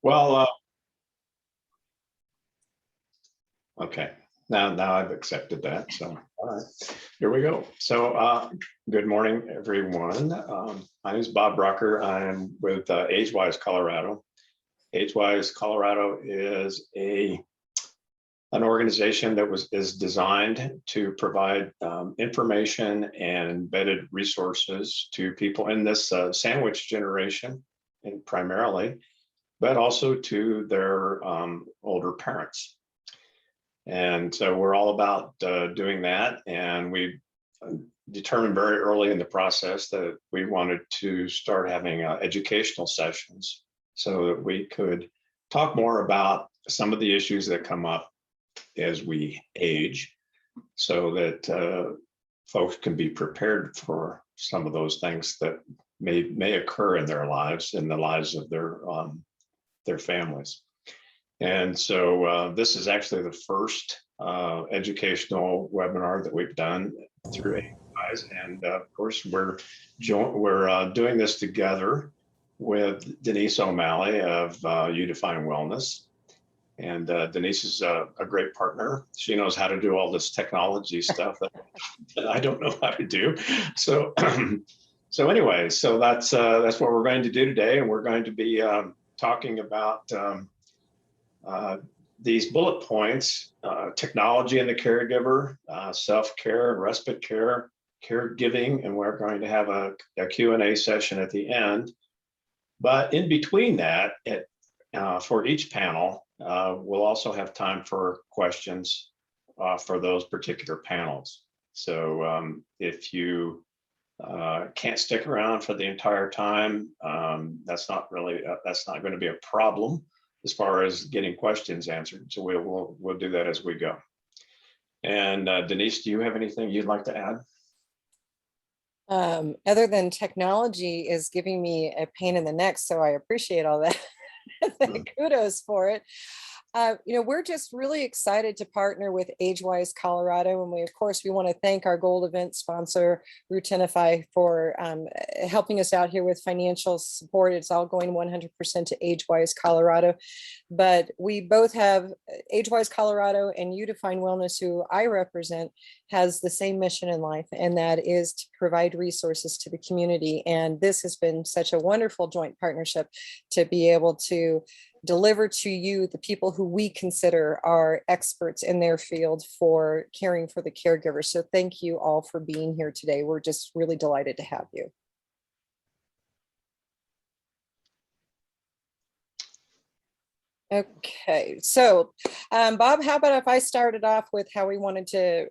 Well, okay. Now I've accepted that. So, all right, here we go. So, good morning, everyone. My name is Bob Brocker. I'm with AgeWise Colorado. AgeWise Colorado is an organization that is designed to provide information and embedded resources to people in this sandwich generation, and primarily, but also to their older parents. And so we're all about doing that. And we determined very early in the process that we wanted to start having educational sessions so that we could talk more about some of the issues that come up as we age, so that folks can be prepared for some of those things that may occur in their lives, in the lives of their families. And so this is actually the first educational webinar that we've done through AgeWise. And of course, we're doing this together with Denise O'Malley of You Define Wellness. And Denise is a great partner. She knows how to do all this technology stuff that I don't know how to do. So, so anyway, so that's what we're going to do today. And we're going to be talking about these bullet points: technology and the caregiver, self-care and respite care, caregiving, and we're going to have a Q&A session at the end. But in between that, for each panel, we'll also have time for questions for those particular panels. So if you can't stick around for the entire time, that's not going to be a problem as far as getting questions answered. So we'll do that as we go. And Denise, do you have anything you'd like to add? Other than technology is giving me a pain in the neck, so I appreciate all that. Kudos for it. We're just really excited to partner with AgeWise Colorado, and of course we want to thank our gold event sponsor Routinify for helping us out here with financial support. It's all going 100% to AgeWise Colorado, but we both have AgeWise Colorado, and You Define Wellness, who I represent, has the same mission in life, and that is to provide resources to the community. And this has been such a wonderful joint partnership to be able to deliver to you the people who we consider are experts in their field for caring for the caregiver. So thank you all for being here today. We're just really delighted to have you. Okay, so Bob, how about if I started off with how we wanted to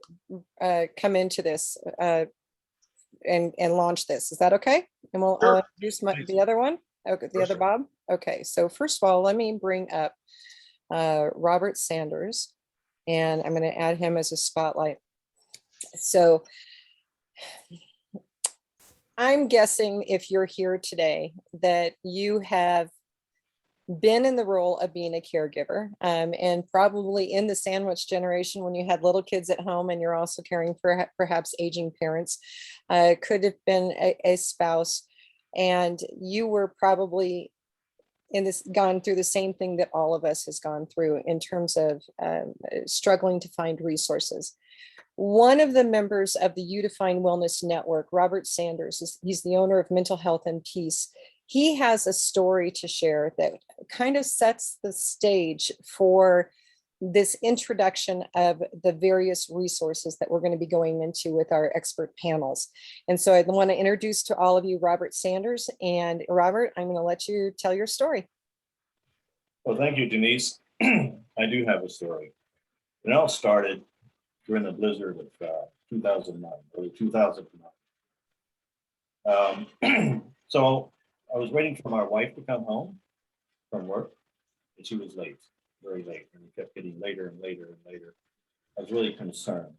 come into this and launch this? Is that okay? And I'll introduce the other one. Okay, the other Bob. Okay, so first of all, let me bring up Robert Sanders, and I'm going to add him as a spotlight. So I'm guessing if you're here today that you have been in the role of being a caregiver, and probably in the sandwich generation when you had little kids at home and you're also caring for perhaps aging parents, could have been a spouse, and you were probably gone through the same thing that all of us has gone through in terms of struggling to find resources. One of the members of the You Define Wellness Network, Robert Sanders, he's the owner of Mental Health and Peace. He has a story to share that kind of sets the stage for this introduction of the various resources that we're going to be going into with our expert panels. And so I want to introduce to all of you Robert Sanders. And Robert, I'm going to let you tell your story. Well, thank you, Denise. I do have a story. It all started during the blizzard of 2009, early 2009. So I was waiting for my wife to come home from work, and she was late, very late, and it kept getting later and later and later. I was really concerned.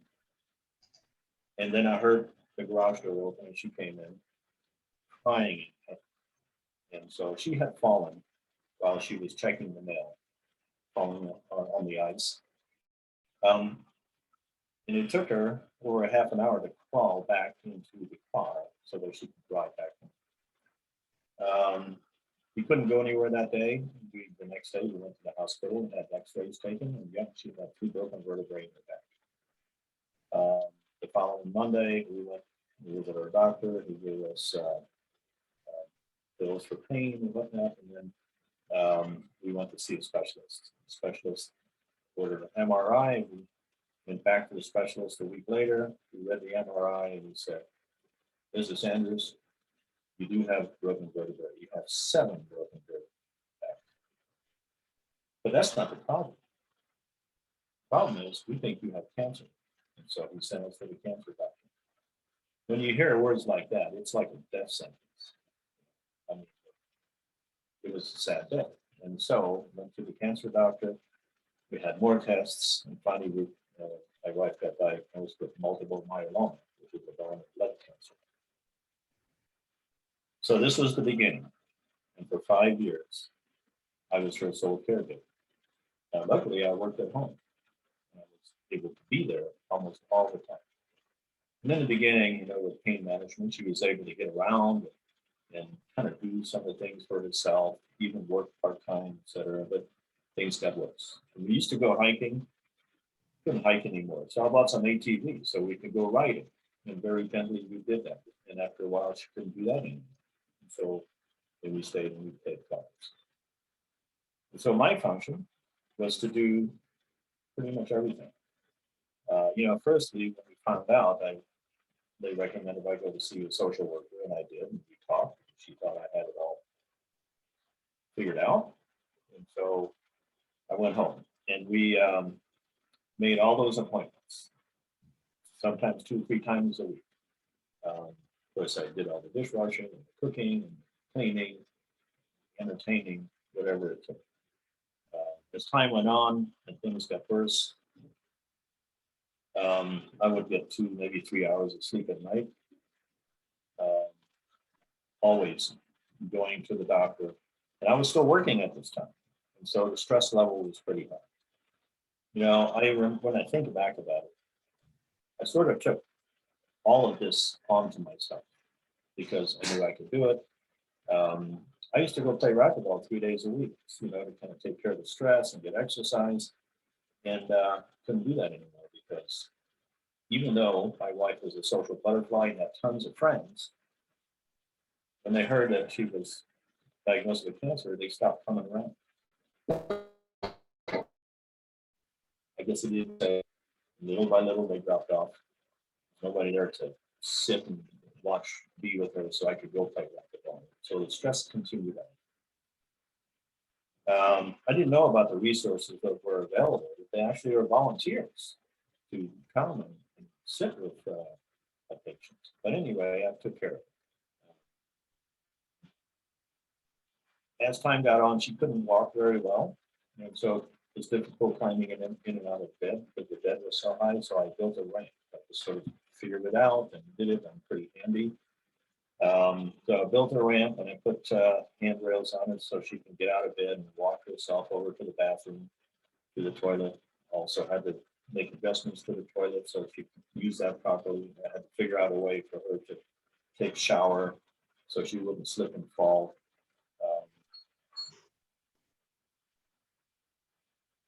And then I heard the garage door open, and she came in crying. And so she had fallen while she was checking the mail, falling on the ice. And it took her over a half an hour to crawl back into the car so that she could drive back home. We couldn't go anywhere that day. The next day, we went to the hospital and had x-rays taken, and yeah, she had 2 broken vertebrae in her back. The following Monday, we visited our doctor. He gave us bills for pain and whatnot, and then we went to see a specialist. The specialist ordered an MRI. We went back to the specialist a week later. We read the MRI, and he said, "Mrs. Andrews, you do have broken vertebrae. You have 7 broken vertebrae. But that's not the problem. The problem is we think you have cancer." And so he sent us to the cancer doctor. When you hear words like that, it's like a death sentence. I mean, it was a sad death. And so went to the cancer doctor. We had more tests, and finally my wife got diagnosed with multiple myeloma, which is a bone blood cancer. So this was the beginning. And for 5 years, I was her sole caregiver. Now, luckily, I worked at home. I was able to be there almost all the time. And in the beginning, with pain management, she was able to get around and kind of do some of the things for herself, even work part-time, et cetera, but things got worse. And we used to go hiking, couldn't hike anymore. So I bought some ATV so we could go riding. And very gently we did that. And after a while, she couldn't do that anymore. And so then we stayed and we played cards. And so my function was to do pretty much everything. Firstly, when we found out, they recommended I go to see a social worker, and I did. And we talked. She thought I had it all figured out, and so I went home, and we made all those appointments. Sometimes 2 or 3 times a week. Of course, I did all the dishwashing, and the cooking, and cleaning, entertaining, whatever it took. As time went on and things got worse, I would get 2, maybe 3 hours of sleep at night. Always going to the doctor. And I was still working at this time. And so the stress level was pretty high. I remember when I think back about it, I sort of took all of this onto myself because I knew I could do it. I used to go play racquetball 3 days a week, to kind of take care of the stress and get exercise. And couldn't do that anymore because even though my wife was a social butterfly and had tons of friends, when they heard that she was diagnosed with cancer, they stopped coming around. I guess it did say little by little they dropped off. Nobody there to sit and watch, be with her, so I could go play racquetball. So the stress continued on. I didn't know about the resources that were available. They actually are volunteers to come and sit with patients. But anyway, I took care of it. As time got on, she couldn't walk very well. And so it was difficult climbing in and out of bed because the bed was so high. So I built a ramp. I just sort of figured it out and did it. I'm pretty handy. So I built a ramp and I put handrails on it so she can get out of bed and walk herself over to the bathroom, to the toilet. Also had to make adjustments to the toilet so she could use that properly. I had to figure out a way for her to take a shower so she wouldn't slip and fall.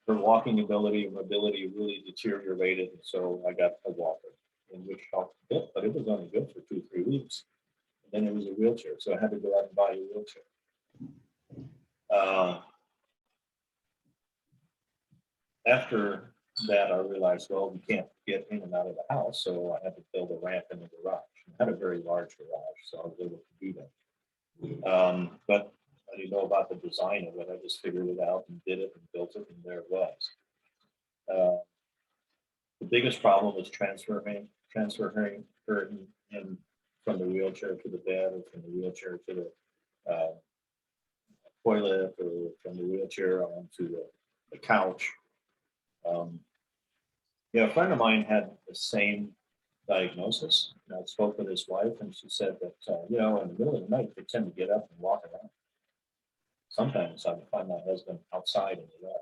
Her walking ability and mobility really deteriorated, and so I got a walker, in which helped a bit, but it was only good for 2 or 3 weeks. And then it was a wheelchair, so I had to go out and buy a wheelchair. After that, I realized, well, we can't get in and out of the house, so I had to build a ramp in the garage. I had a very large garage, so I was able to do that. But I didn't know about the design of it. I just figured it out and did it and built it, and there it was. The biggest problem was transferring her in from the wheelchair to the bed, or from the wheelchair to the toilet, or from the wheelchair onto the couch. A friend of mine had the same diagnosis. And I spoke with his wife, and she said that, in the middle of the night, they tend to get up and walk around. Sometimes I would find my husband outside in the yard.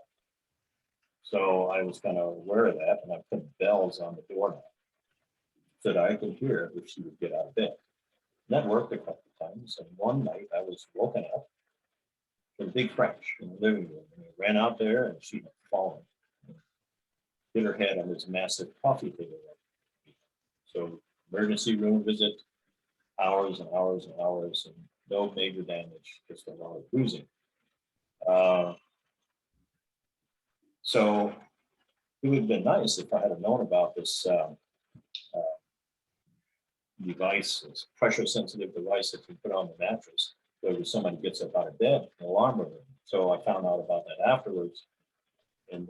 So I was kind of aware of that, and I put bells on the doorknob so that I could hear if she would get out of bed. And that worked a couple of times. And one night I was woken up a big crash in the living room. And I ran out there and she had fallen. Hit her head on this massive coffee table. So emergency room visit, hours and hours and hours, and no major damage, just a lot of bruising. So it would have been nice if I had known about this device, this pressure sensitive device that you put on the mattress, where somebody gets up out of bed, an alarm ring. So I found out about that afterwards. And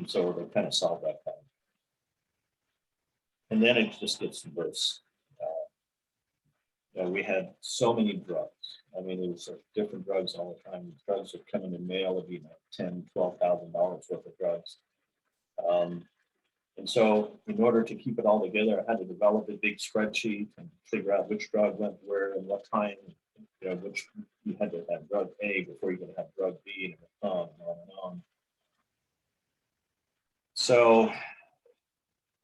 so they kind of solved that problem. And then it just gets worse. We had so many drugs. I mean, it was different drugs all the time. Drugs would come in the mail, would be like $10,000, $12,000 worth of drugs. And so in order to keep it all together, I had to develop a big spreadsheet and figure out which drug went where and what time, which you had to have drug A before you could have drug B, and on and on and on. So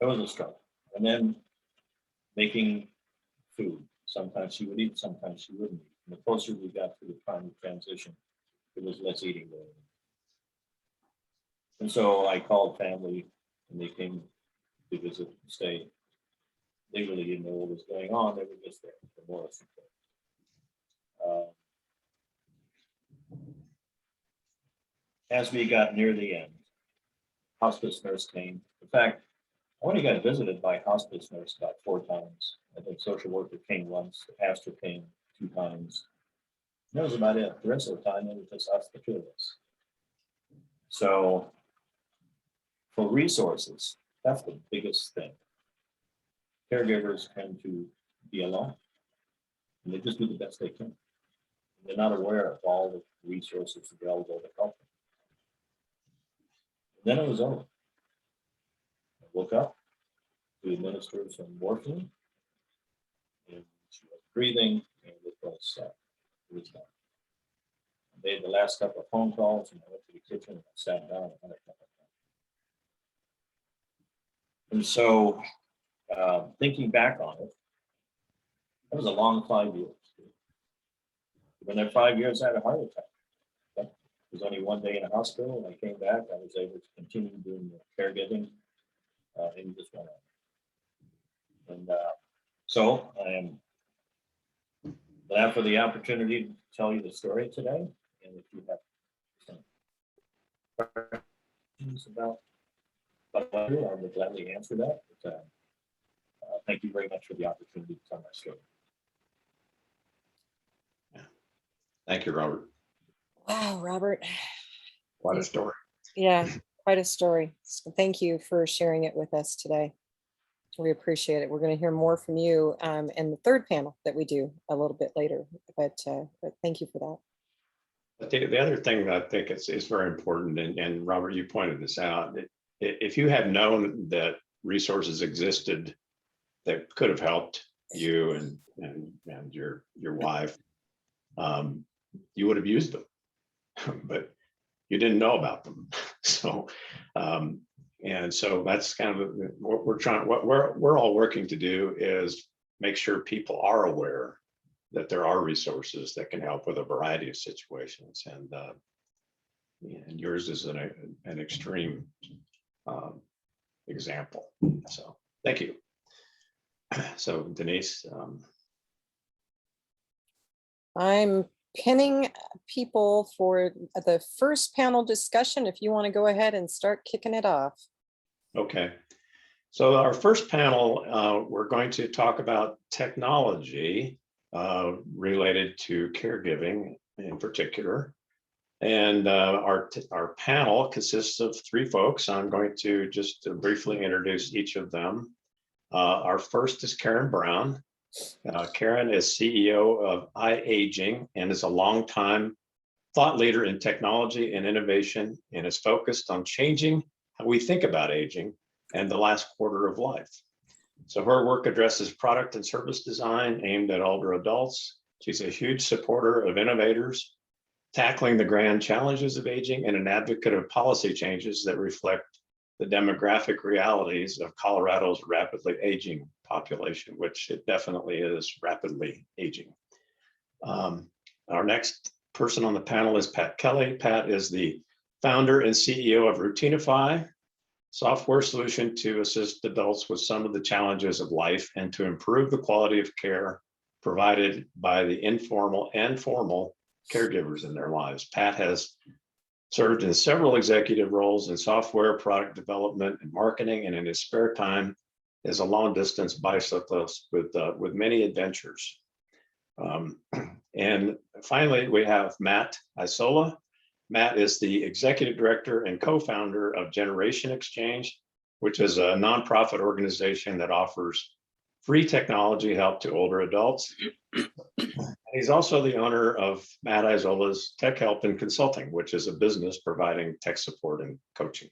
it was a struggle. And then making food. Sometimes she would eat, sometimes she wouldn't eat. And the closer we got to the time of transition, it was less eating going on. And so I called family and they came to visit and stay. They really didn't know what was going on. They were just there for more support. As we got near the end, hospice nurse came. In fact, I only got visited by hospice nurse about 4 times. I think social worker came once, the pastor came 2 times. And that was about it. The rest of the time, it was just us, the 2 of us. So for resources, that's the biggest thing. Caregivers tend to be alone, and they just do the best they can. They're not aware of all the resources available to help them. And then it was over. I woke up, we administered some morphine, and she was breathing, and it was done. I made the last couple of phone calls, and I went to the kitchen and I sat down and had a cup of coffee. And so, thinking back on it, that was a long 5 years. When that 5 years, I had a heart attack. It was only 1 day in a hospital. When I came back, I was able to continue doing the caregiving, and just went on. And so I am glad for the opportunity to tell you the story today. And if you have some questions about what I do, I would gladly answer that. But, thank you very much for the opportunity to tell my story. Thank you, Robert. Wow, Robert. What a story. Yeah, quite a story. So thank you for sharing it with us today. We appreciate it. We're going to hear more from you in the 3rd panel that we do a little bit later. But thank you for that. But the other thing that I think is very important, and Robert, you pointed this out, if you had known that resources existed that could have helped you and your wife, you would have used them, but you didn't know about them. So, and so that's kind of what we're all working to do, is make sure people are aware that there are resources that can help with a variety of situations. And yours is an extreme example. So thank you. So Denise. I'm pinning people for the first panel discussion. If you want to go ahead and start kicking it off. Okay. So our first panel, we're going to talk about technology related to caregiving in particular. And our panel consists of 3 folks. I'm going to just briefly introduce each of them. Our first is Karen Brown. Karen is CEO of iAging and is a longtime thought leader in technology and innovation, and is focused on changing how we think about aging and the last quarter of life. So her work addresses product and service design aimed at older adults. She's a huge supporter of innovators, tackling the grand challenges of aging, and an advocate of policy changes that reflect the demographic realities of Colorado's rapidly aging population, which it definitely is rapidly aging. Our next person on the panel is Pat Kelly. Pat is the founder and CEO of Routinify, software solution to assist adults with some of the challenges of life and to improve the quality of care provided by the informal and formal caregivers in their lives. Pat has served in several executive roles in software, product development, and marketing, and in his spare time is a long-distance bicyclist with many adventures. And finally, we have Matt Isola. Matt is the executive director and co-founder of Generation Exchange, which is a nonprofit organization that offers free technology help to older adults. He's also the owner of Matt Isola's Tech Help and Consulting, which is a business providing tech support and coaching.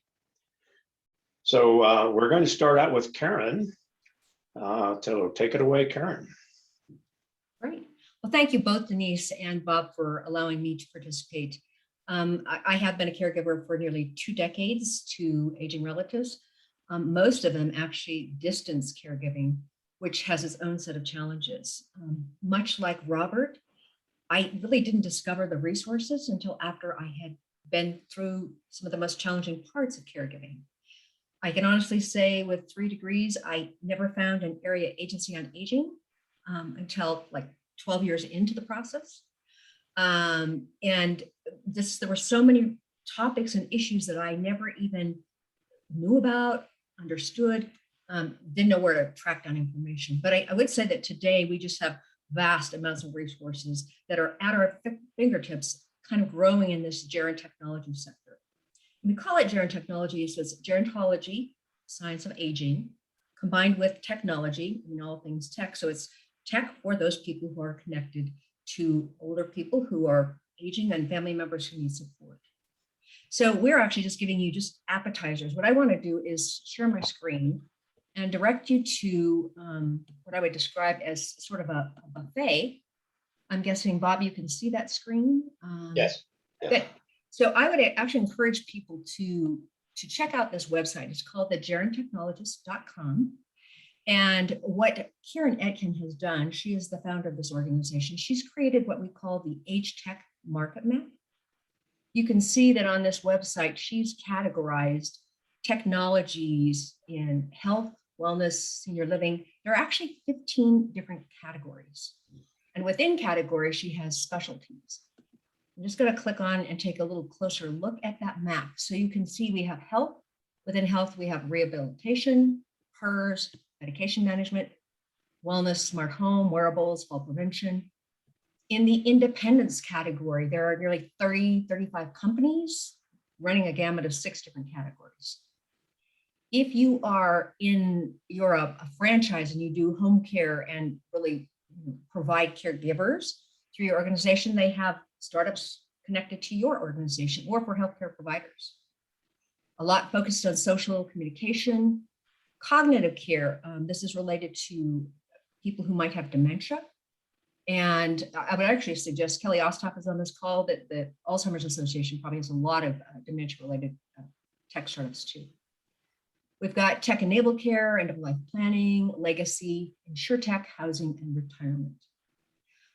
So we're going to start out with Karen. So take it away, Karen. Great. Well, thank you both, Denise and Bob, for allowing me to participate. I have been a caregiver for nearly 2 decades to aging relatives, most of them actually distance caregiving, which has its own set of challenges. Much like Robert, I really didn't discover the resources until after I had been through some of the most challenging parts of caregiving. I can honestly say with 3 degrees, I never found an area agency on aging until like 12 years into the process. And there were so many topics and issues that I never even knew about, understood, didn't know where to track down information. But I would say that today we just have vast amounts of resources that are at our fingertips, kind of growing in this gerontechnology sector. We call it gerontechnology, so it's gerontology, science of aging, combined with technology, all things tech. So it's tech for those people who are connected to older people who are aging and family members who need support. So we're actually just giving you just appetizers. What I want to do is share my screen and direct you to what I would describe as sort of a buffet. I'm guessing, Bob, you can see that screen? Yes. Good. So I would actually encourage people to check out this website. It's called thegerontechnologist.com. And what Karen Etkin has done, she is the founder of this organization. She's created what we call the Age Tech Market Map. You can see that on this website, she's categorized technologies in health, wellness, senior living. There are actually 15 different categories. And within categories, she has specialties. I'm just going to click on and take a little closer look at that map. So you can see we have health. Within health, we have rehabilitation, PERS, medication management, wellness, smart home, wearables, fall prevention. In the independence category, there are nearly 30, 35 companies running a gamut of 6 different categories. If you are in Europe, a franchise, and you do home care and really provide caregivers through your organization, they have startups connected to your organization or for healthcare providers. A lot focused on social communication, cognitive care. This is related to people who might have dementia. And I would actually suggest Kelly Ostap is on this call, that the Alzheimer's Association probably has a lot of dementia-related tech startups too. We've got tech-enabled care, end-of-life planning, legacy, insurtech, housing, and retirement.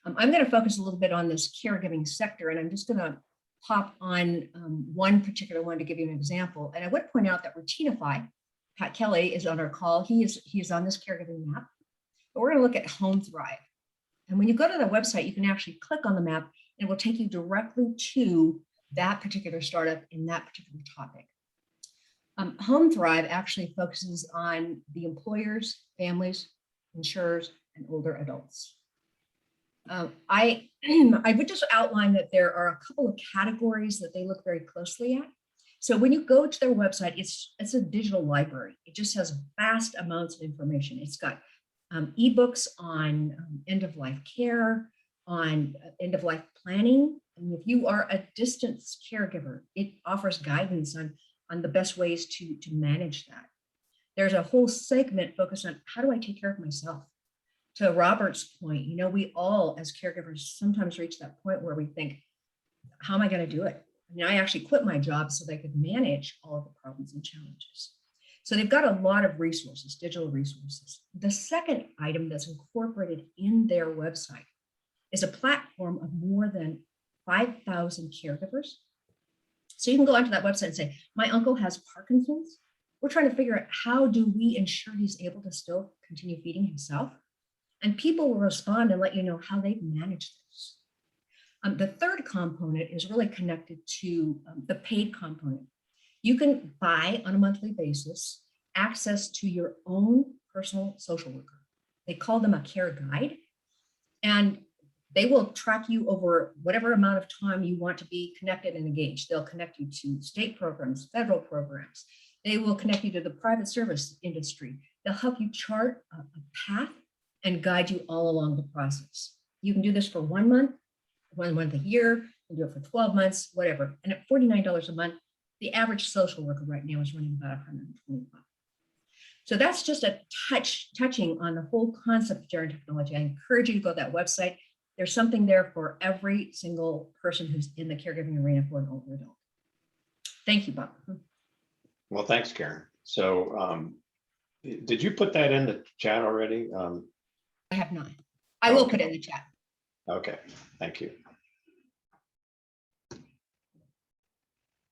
I'm going to focus a little bit on this caregiving sector, and I'm just going to pop on one particular one to give you an example. And I would point out that Routinify, Pat Kelly is on our call. He is on this caregiving map. But we're going to look at Home Thrive. And when you go to the website, you can actually click on the map and it will take you directly to that particular startup in that particular topic. Home Thrive actually focuses on the employers, families, insurers, and older adults. I would just outline that there are a couple of categories that they look very closely at. So when you go to their website, it's a digital library. It just has vast amounts of information. It's got ebooks on end-of-life care, on end-of-life planning. And if you are a distance caregiver, it offers guidance on the best ways to manage that. There's a whole segment focused on how do I take care of myself? To Robert's point, we all as caregivers sometimes reach that point where we think, how am I going to do it? I actually quit my job so they could manage all of the problems and challenges. So they've got a lot of resources, digital resources. The second item that's incorporated in their website is a platform of more than 5,000 caregivers. So you can go onto that website and say, my uncle has Parkinson's. We're trying to figure out how do we ensure he's able to still continue feeding himself? And people will respond and let you know how they've managed this. The third component is really connected to the paid component. You can buy on a monthly basis access to your own personal social worker. They call them a care guide, and they will track you over whatever amount of time you want to be connected and engaged. They'll connect you to state programs, federal programs. They will connect you to the private service industry. They'll help you chart a path and guide you all along the process. You can do this for 1 month, 1 month a year, you can do it for 12 months, whatever. And at $49 a month, the average social worker right now is running about $125. So that's just a touching on the whole concept of gerontechnology. Technology. I encourage you to go to that website. There's something there for every single person who's in the caregiving arena for an older adult. Thank you, Bob. Well, thanks, Karen. So did you put that in the chat already? I have not. I will Okay. put it in the chat. Okay, thank you.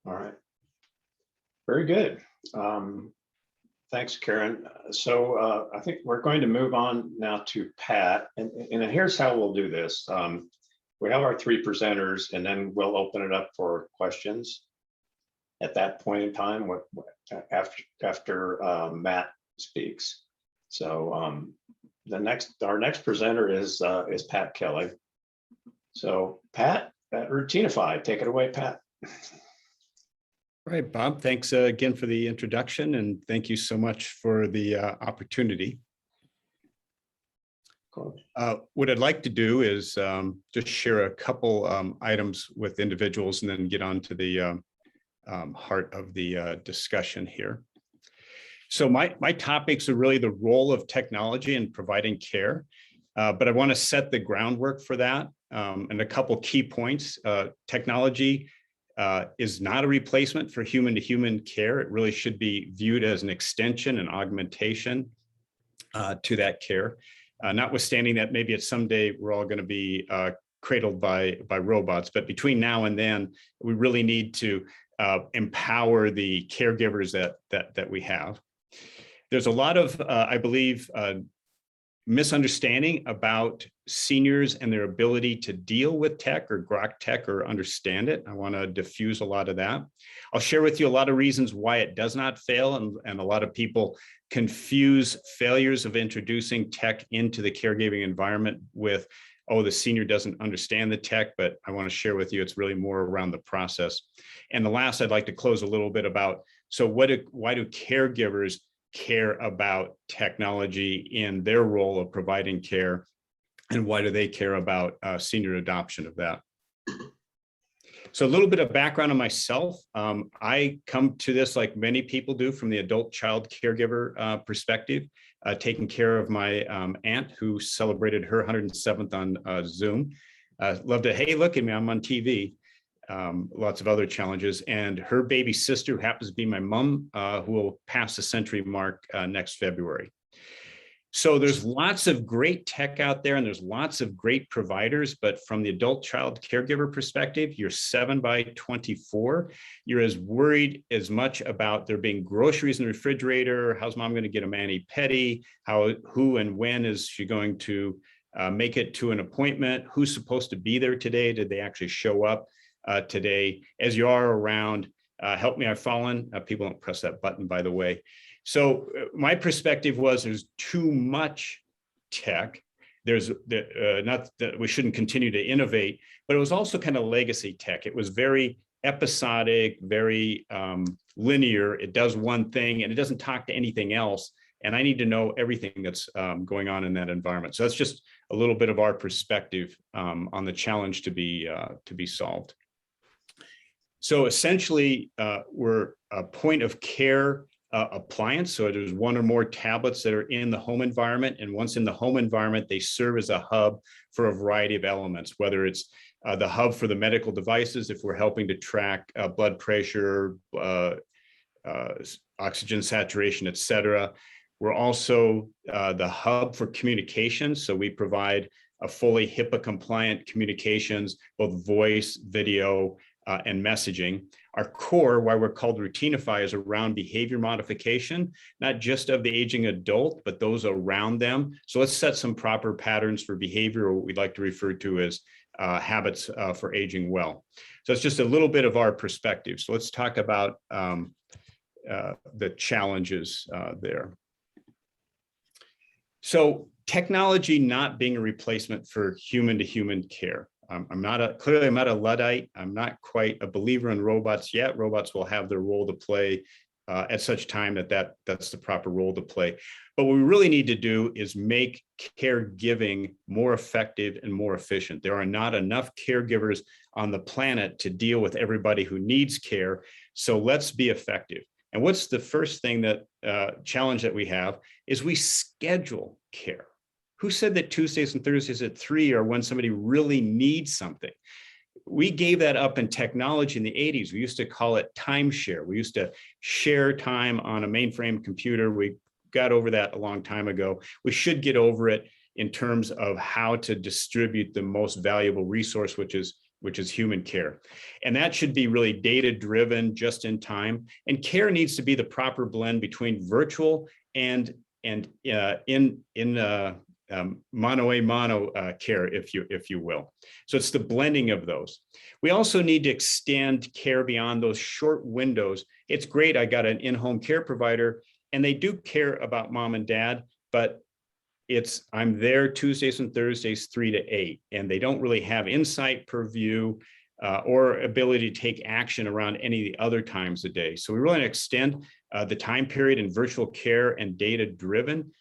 All right. Very good. Thanks, Karen. So I think we're going to move on now to Pat. And here's how we'll do this. We have our 3 presenters, and then we'll open it up for questions at that point in time after Matt speaks. So our next presenter is Pat Kelly. So Pat, Routinify, take it away, Pat. All right, Bob, thanks again for the introduction, and thank you so much for the opportunity. Cool. What I'd like to do is just share a couple items with individuals and then get on to the heart of the discussion here. So my topics are really the role of technology in providing care, but I want to set the groundwork for that and a couple key points. Technology is not a replacement for human-to-human care. It really should be viewed as an extension and augmentation to that care. Notwithstanding that maybe at someday we're all going to be cradled by robots, but between now and then, we really need to empower the caregivers that we have. There's a lot of, I believe, misunderstanding about seniors and their ability to deal with tech or grok tech or understand it. I want to diffuse a lot of that. I'll share with you a lot of reasons why it does not fail, and a lot of people confuse failures of introducing tech into the caregiving environment with, oh, the senior doesn't understand the tech, but I want to share with you it's really more around the process. And the last, I'd like to close a little bit about, so why do caregivers care about technology in their role of providing care, and why do they care about senior adoption of that? So a little bit of background on myself. I come to this like many people do from the adult child caregiver perspective, taking care of my aunt who celebrated her 107th on Zoom. Love to, hey, look at me, I'm on TV. Lots of other challenges, and her baby sister, who happens to be my mom, who will pass the century mark next February. So there's lots of great tech out there, and there's lots of great providers, but from the adult child caregiver perspective, you're 7 by 24. You're as worried as much about there being groceries in the refrigerator. How's mom going to get a mani-pedi? Who and when is she going to make it to an appointment? Who's supposed to be there today? Did they actually show up today? As you are around, help me, I've fallen. People don't press that button, by the way. So my perspective was there's too much tech. There's not that we shouldn't continue to innovate, but it was also kind of legacy tech. It was very episodic, very linear. It does one thing and it doesn't talk to anything else. And I need to know everything that's going on in that environment. So that's just a little bit of our perspective on the challenge to be solved. So essentially, we're a point of care appliance. So there's one or more tablets that are in the home environment. And once in the home environment, they serve as a hub for a variety of elements, whether it's the hub for the medical devices, if we're helping to track blood pressure, oxygen saturation, et cetera. We're also the hub for communication. So we provide a fully HIPAA compliant communications, both voice, video, and messaging. Our core, why we're called Routinify, is around behavior modification, not just of the aging adult, but those around them. So let's set some proper patterns for behavior, or what we'd like to refer to as habits for aging well. So it's just a little bit of our perspective. So let's talk about the challenges there. So technology not being a replacement for human to human care. Clearly I'm not a Luddite. I'm not quite a believer in robots yet. Robots will have their role to play at such time that's the proper role to play. But what we really need to do is make caregiving more effective and more efficient. There are not enough caregivers on the planet to deal with everybody who needs care. So let's be effective. And what's the first thing that challenge that we have is we schedule care. Who said that Tuesdays and Thursdays at 3 are when somebody really needs something? We gave that up in technology in the 80s. We used to call it timeshare. We used to share time on a mainframe computer. We got over that a long time ago. We should get over it in terms of how to distribute the most valuable resource, which is human care. And that should be really data-driven, just in time. And care needs to be the proper blend between virtual and mano a mano care, if you will. So it's the blending of those. We also need to extend care beyond those short windows. It's great, I got an in-home care provider, and they do care about mom and dad, but I'm there Tuesdays and Thursdays 3 to 8, and they don't really have insight, purview, or ability to take action around any of the other times a day. So we really want to extend the time period in virtual care, and data-driven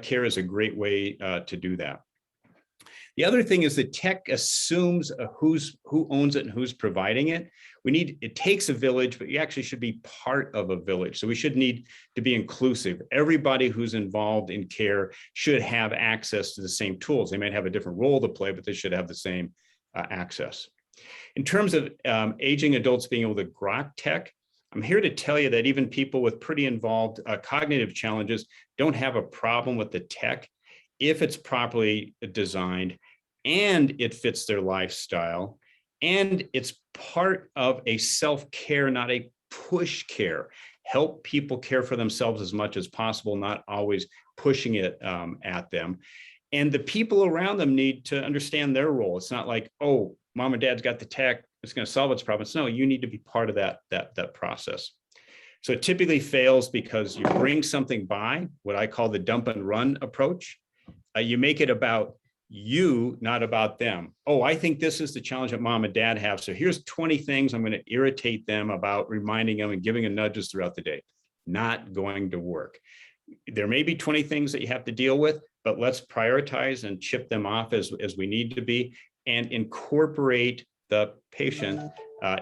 care is a great way to do that. The other thing is that tech assumes who owns it and who's providing it. It takes a village, but you actually should be part of a village. So we should need to be inclusive. Everybody who's involved in care should have access to the same tools. They might have a different role to play, but they should have the same access. In terms of aging adults being able to grok tech, I'm here to tell you that even people with pretty involved cognitive challenges don't have a problem with the tech if it's properly designed and it fits their lifestyle, and it's part of a self-care, not a push care. Help people care for themselves as much as possible, not always pushing it at them. And the people around them need to understand their role. It's not like, oh, mom and dad's got the tech, it's going to solve its problems. No, you need to be part of that process. So it typically fails because you bring something by, what I call the dump and run approach. You make it about you, not about them. Oh, I think this is the challenge that mom and dad have. So here's 20 things I'm going to irritate them about, reminding them and giving them nudges throughout the day. Not going to work. There may be 20 things that you have to deal with, but let's prioritize and chip them off as we need to be, and incorporate the patient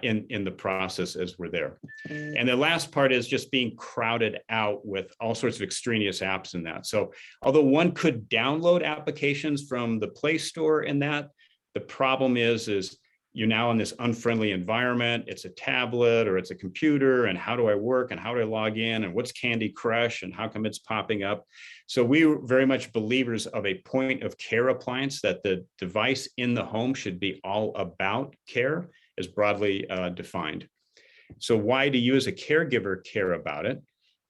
in the process as we're there. And the last part is just being crowded out with all sorts of extraneous apps in that. So although one could download applications from the Play Store in that, the problem is you're now in this unfriendly environment. It's a tablet or it's a computer, and how do I work and how do I log in and what's Candy Crush and how come it's popping up? So we're very much believers of a point of care appliance, that the device in the home should be all about care as broadly defined. So why do you as a caregiver care about it?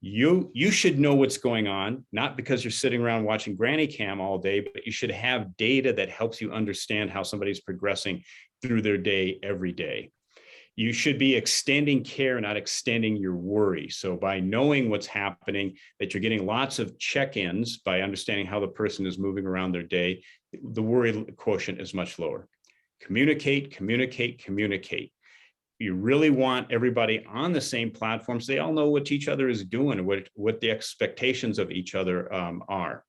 You should know what's going on, not because you're sitting around watching Granny Cam all day, but you should have data that helps you understand how somebody's progressing through their day every day. You should be extending care, not extending your worry. So by knowing what's happening, that you're getting lots of check-ins by understanding how the person is moving around their day, the worry quotient is much lower. Communicate, communicate, communicate. You really want everybody on the same platform so they all know what each other is doing and what the expectations of each other are.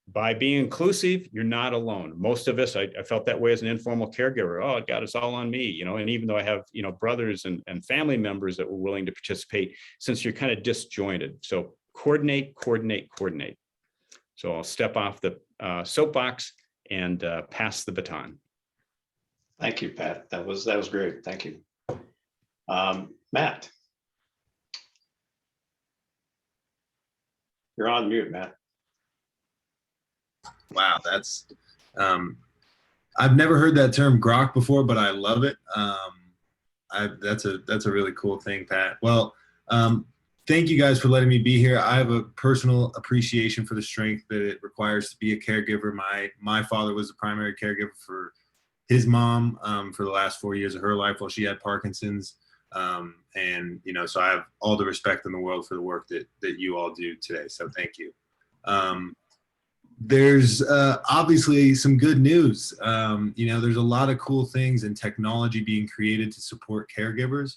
By being inclusive, you're not alone. Most of us, I felt that way as an informal caregiver. Oh God, it's all on me, and even though I have, brothers and family members that were willing to participate, since you're kind of disjointed. So coordinate, coordinate, coordinate. So I'll step off the soapbox and pass the baton. Thank you, Pat. That was great. Thank you. Matt. You're on mute, Matt. Wow, that's I've never heard that term grok before, but I love it. That's a really cool thing, Pat. Well, thank you guys for letting me be here. I have a personal appreciation for the strength that it requires to be a caregiver. My father was the primary caregiver for his mom for the last 4 years of her life while she had Parkinson's. And, you know, so I have all the respect in the world for the work that you all do today. So thank you. There's obviously some good news. You know, there's a lot of cool things and technology being created to support caregivers.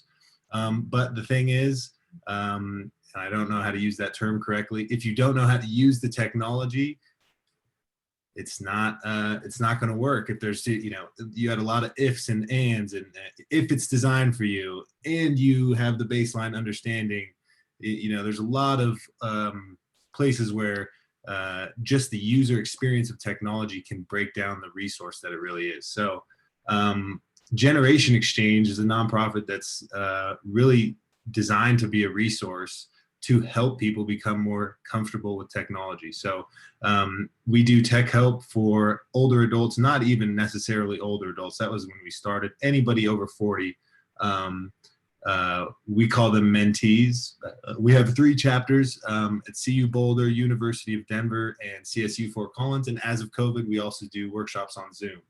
But the thing is, and I don't know how to use that term correctly. If you don't know how to use the technology, it's not going to work. If there's, you know, you had a lot of ifs and ands, and if it's designed for you and you have the baseline understanding, you know, there's a lot of places where just the user experience of technology can break down the resource that it really is. So Generation Exchange is a nonprofit that's really designed to be a resource to help people become more comfortable with technology. So we do tech help for older adults, not even necessarily older adults. That was when we started. Anybody over 40. We call them mentees. We have 3 chapters at CU Boulder, University of Denver, and CSU Fort Collins. And as of COVID, we also do workshops on Zoom.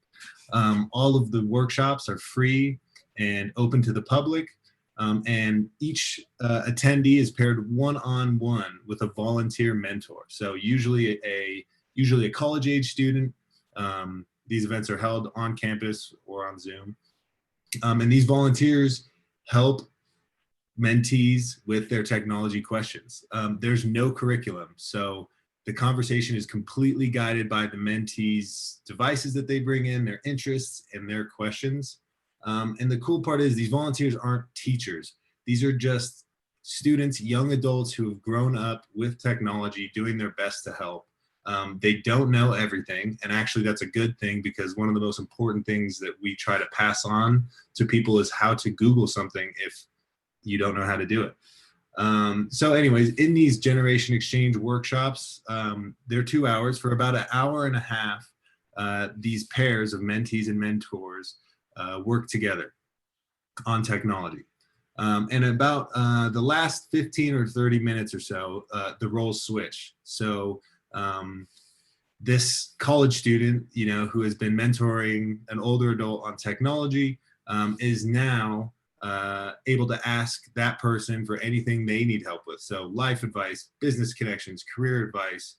All of the workshops are free and open to the public. And each attendee is paired one-on-one with a volunteer mentor. So usually a college age student. These events are held on campus or on Zoom. And these volunteers help mentees with their technology questions. There's no curriculum. So the conversation is completely guided by the mentees' devices that they bring in, their interests, and their questions. And the cool part is these volunteers aren't teachers. These are just students, young adults who have grown up with technology, doing their best to help. They don't know everything. And actually that's a good thing, because one of the most important things that we try to pass on to people is how to Google something if you don't know how to do it. So anyways, in these Generation Exchange workshops, they're 2 hours. For about an hour and a half, these pairs of mentees and mentors work together on technology. And about the last 15 or 30 minutes or so, the roles switch. So this college student, you know, who has been mentoring an older adult on technology, is now able to ask that person for anything they need help with. So life advice, business connections, career advice,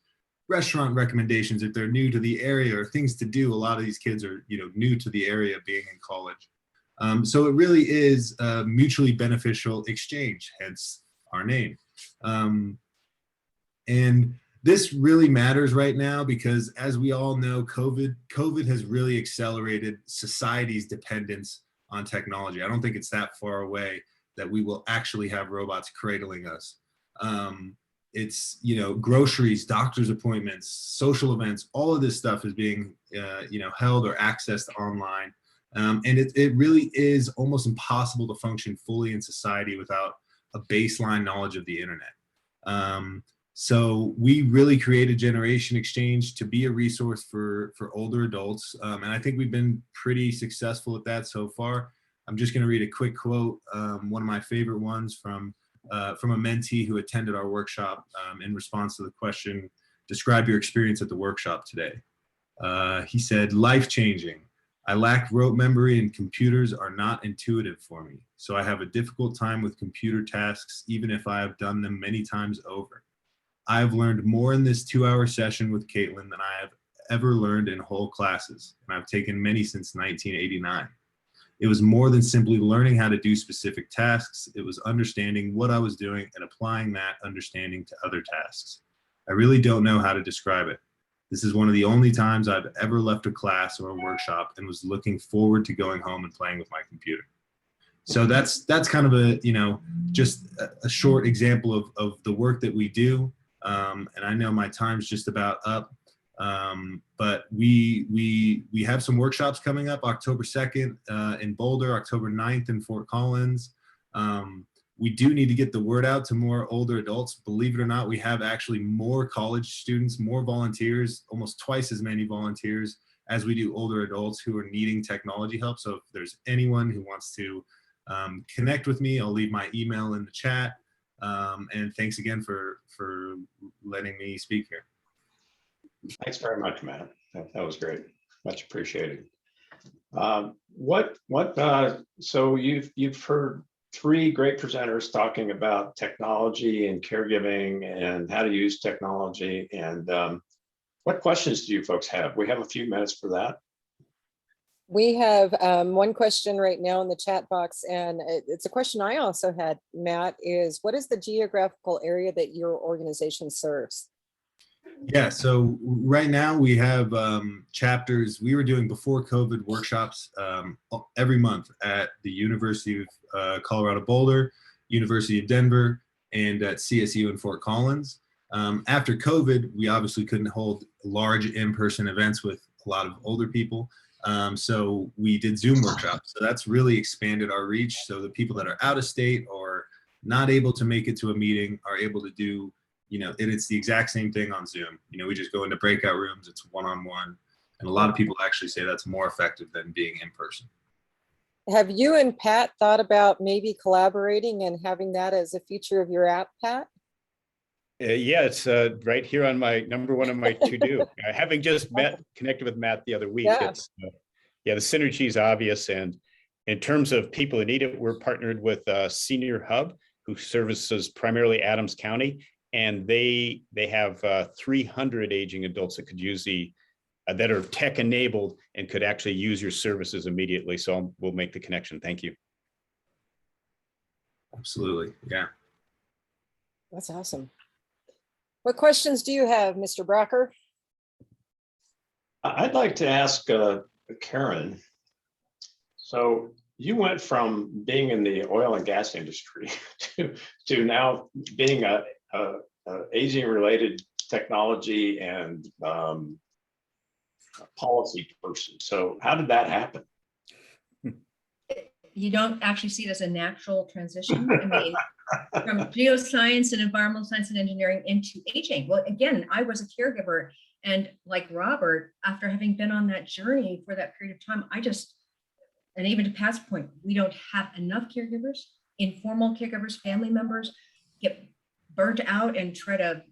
restaurant recommendations if they're new to the area, or things to do. A lot of these kids are, you know, new to the area being in college. So it really is a mutually beneficial exchange, hence our name. And this really matters right now because, as we all know, COVID has really accelerated society's dependence on technology. I don't think it's that far away that we will actually have robots cradling us. It's, you know, groceries, doctor's appointments, social events, all of this stuff is being, you know, held or accessed online. And it really is almost impossible to function fully in society without a baseline knowledge of the internet. So we really created Generation Exchange to be a resource for older adults. And I think we've been pretty successful at that so far. I'm just going to read a quick quote, one of my favorite ones from a mentee who attended our workshop in response to the question, describe your experience at the workshop today. He said, life-changing. I lack rote memory and computers are not intuitive for me. So I have a difficult time with computer tasks, even if I have done them many times over. I have learned more in this 2-hour session with Caitlin than I have ever learned in whole classes, and I've taken many since 1989. It was more than simply learning how to do specific tasks. It was understanding what I was doing and applying that understanding to other tasks. I really don't know how to describe it. This is one of the only times I've ever left a class or a workshop and was looking forward to going home and playing with my computer. So that's kind of a, you know, just a short example of the work that we do. And I know my time's just about up. But we have some workshops coming up October 2nd in Boulder, October 9th in Fort Collins. We do need to get the word out to more older adults. Believe it or not, we have actually more college students, more volunteers, almost twice as many volunteers as we do older adults who are needing technology help. So if there's anyone who wants to connect with me, I'll leave my email in the chat. And thanks again for letting me speak here. Thanks very much, Matt. That was great. Much appreciated. So you've heard three great presenters talking about technology and caregiving and how to use technology. And what questions do you folks have? We have a few minutes for that. We have one question right now in the chat box, and it's a question I also had, Matt, is what is the geographical area that your organization serves? Yeah, so right now we have chapters. We were doing before COVID workshops every month at the University of Colorado Boulder, University of Denver, and at CSU in Fort Collins. After COVID, we obviously couldn't hold large in-person events with a lot of older people. So we did Zoom workshops. So that's really expanded our reach. So the people that are out of state or not able to make it to a meeting are able to do, it's the exact same thing on Zoom. We just go into breakout rooms, it's one-on-one. And a lot of people actually say that's more effective than being in person. Have you and Pat thought about maybe collaborating and having that as a feature of your app, Pat? Yeah, it's right here on my number one on my to-do. Having just connected with Matt the other week, Yeah. it's the synergy is obvious. And in terms of people who need it, we're partnered with Senior Hub, who services primarily Adams County, and they have 300 aging adults that could use that are tech enabled and could actually use your services immediately. So we'll make the connection. Thank you. Absolutely, yeah. That's awesome. What questions do you have, Mr. Brocker? I'd like to ask Karen. So you went from being in the oil and gas industry to now being a aging related technology and policy person. So how did that happen? You don't actually see it as a natural transition. I mean, from geoscience and environmental science and engineering into aging. Well, again, I was a caregiver, and like Robert, after having been on that journey for that period of time, and even to Pat's point, we don't have enough caregivers, informal caregivers, family members get burnt out and try to,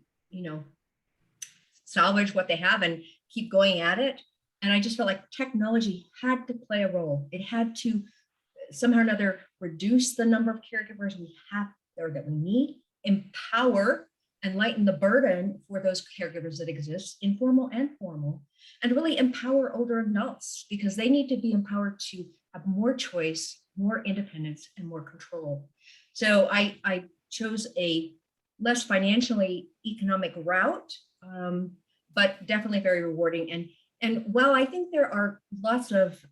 salvage what they have and keep going at it. And I just felt like technology had to play a role. It had to somehow or another reduce the number of caregivers we have or that we need, empower and lighten the burden for those caregivers that exist, informal and formal, and really empower older adults because they need to be empowered to have more choice, more independence, and more control. So I chose a less financially economic route, but definitely very rewarding. And while I think there are lots of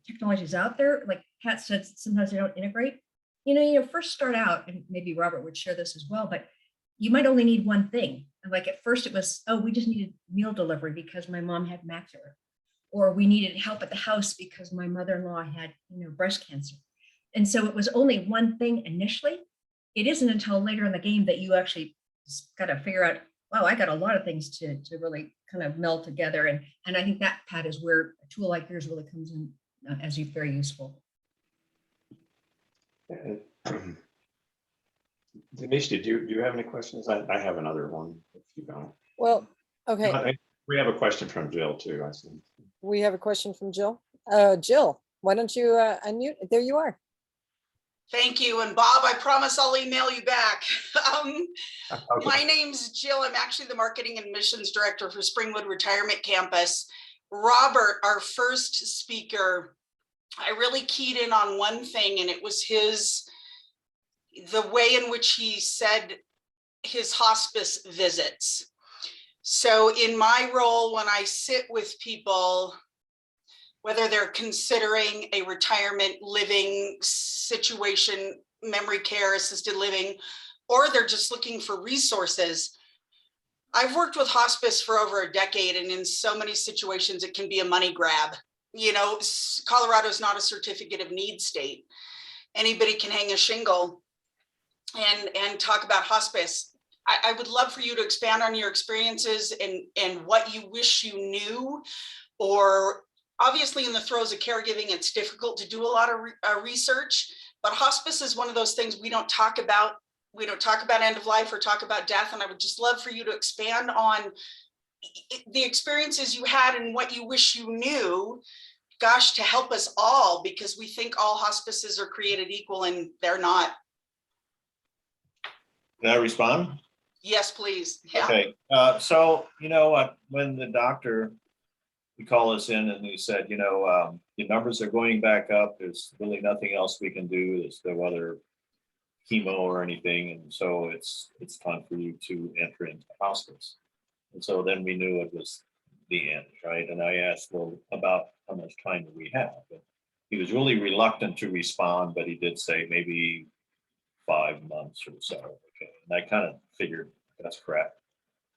technologies out there, like Pat said, sometimes they don't integrate. You first start out, and maybe Robert would share this as well, but you might only need one thing. And like at first it was, we just needed meal delivery because my mom had macular, or we needed help at the house because my mother-in-law had, breast cancer. And so it was only one thing initially. It isn't until later in the game that you actually got to figure out, wow, I got a lot of things to really kind of meld together. And I think that, Pat, is where a tool like yours really comes in as very useful. Denise, do you have any questions? I have another one if you don't. Well, okay. We have a question from Jill too, I see. We have a question from Jill. Jill, why don't you unmute? There you are. Thank you. And Bob, I promise I'll email you back. Okay. My name's Jill. I'm actually the marketing and missions director for Springwood Retirement Campus. Robert, our first speaker, I really keyed in on one thing, and it was the way in which he said his hospice visits. So in my role, when I sit with people, whether they're considering a retirement living situation, memory care, assisted living, or they're just looking for resources, I've worked with hospice for over a decade, and in so many situations, it can be a money grab. Colorado is not a certificate of need state. Anybody can hang a shingle and talk about hospice. I would love for you to expand on your experiences and what you wish you knew, or obviously in the throes of caregiving, it's difficult to do a lot of research, but hospice is one of those things we don't talk about. We don't talk about end of life or talk about death. And I would just love for you to expand on the experiences you had and what you wish you knew, gosh, to help us all, because we think all hospices are created equal and they're not. Can I respond? Yes, please. Yeah. Okay, so you know what, when the doctor, he called us in and he said, you know, the numbers are going back up. There's really nothing else we can do. There's no other chemo or anything. And so it's time for you to enter into hospice. And so then we knew it was the end, right? And I asked, well, about how much time do we have? And he was really reluctant to respond, but he did say maybe 5 months or so. Okay, and I kind of figured that's crap.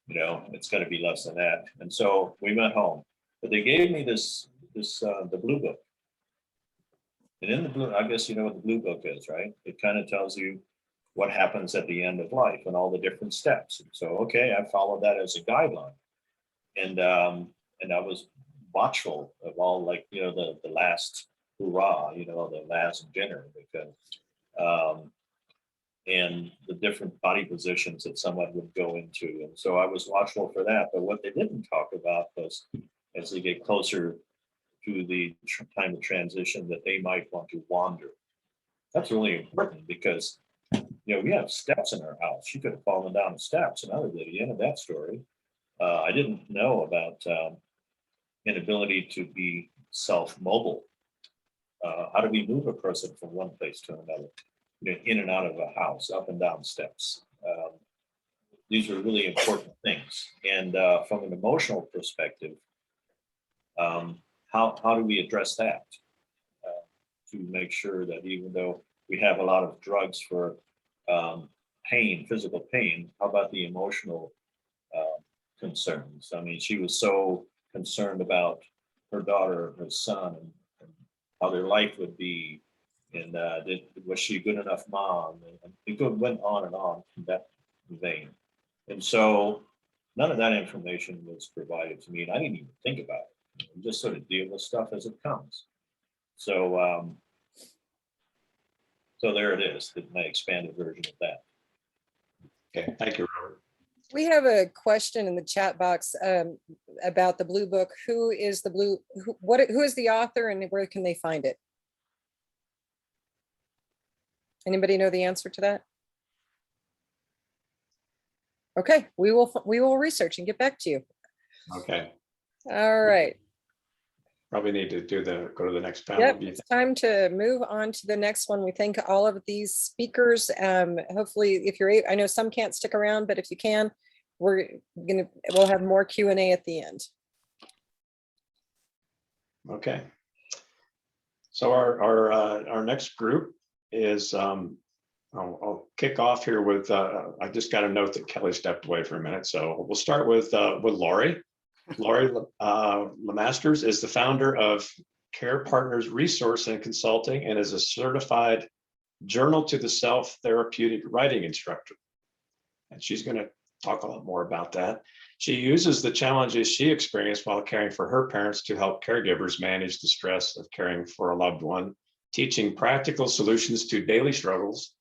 You know, it's going to be less than that. And so we went home. But they gave me the blue book. And in the blue, I guess you know what the blue book is, right? It kind of tells you what happens at the end of life and all the different steps. And so, okay, I followed that as a guideline. And I was watchful of all, like, you know, the last hurrah, you know, the last dinner, because and the different body positions that someone would go into. And so I was watchful for that. But what they didn't talk about was, as they get closer to the time of transition, that they might want to wander. That's really important because, you know, we have steps in our house. She could have fallen down the steps, and I was at the end of that story. I didn't know about inability to be self-mobile. How do we move a person from one place to another? You know, in and out of a house, up and down steps. These are really important things. And from an emotional perspective, how do we address that to make sure that even though we have a lot of drugs for pain, physical pain, how about the emotional concerns? I mean, she was so concerned about her daughter, her son, and how their life would be. And was she a good enough mom? And it went on and on in that vein. And so none of that information was provided to me, and I didn't even think about it. I just sort of deal with stuff as it comes. So, so there it is, my expanded version of that. Okay, thank you, Robert. We have a question in the chat box about the blue book. Who is the who is the author, and where can they find it? Anybody know the answer to that? Okay, we will research and get back to you. Okay, All right. probably need to go to the next panel. Yep, it's time to move on to the next one. We thank all of these speakers. Hopefully, if you're able, I know some can't stick around, but if you can, we'll have more Q&A at the end. Okay. So our next group is, I'll kick off here with, I just got a note that Kelly stepped away for a minute. So we'll start with Lori. Lori Lemasters is the founder of Care Partners Resource and Consulting and is a certified Journal to the Self therapeutic writing instructor. And she's going to talk a lot more about that. She uses the challenges she experienced while caring for her parents to help caregivers manage the stress of caring for a loved one, teaching practical solutions to daily struggles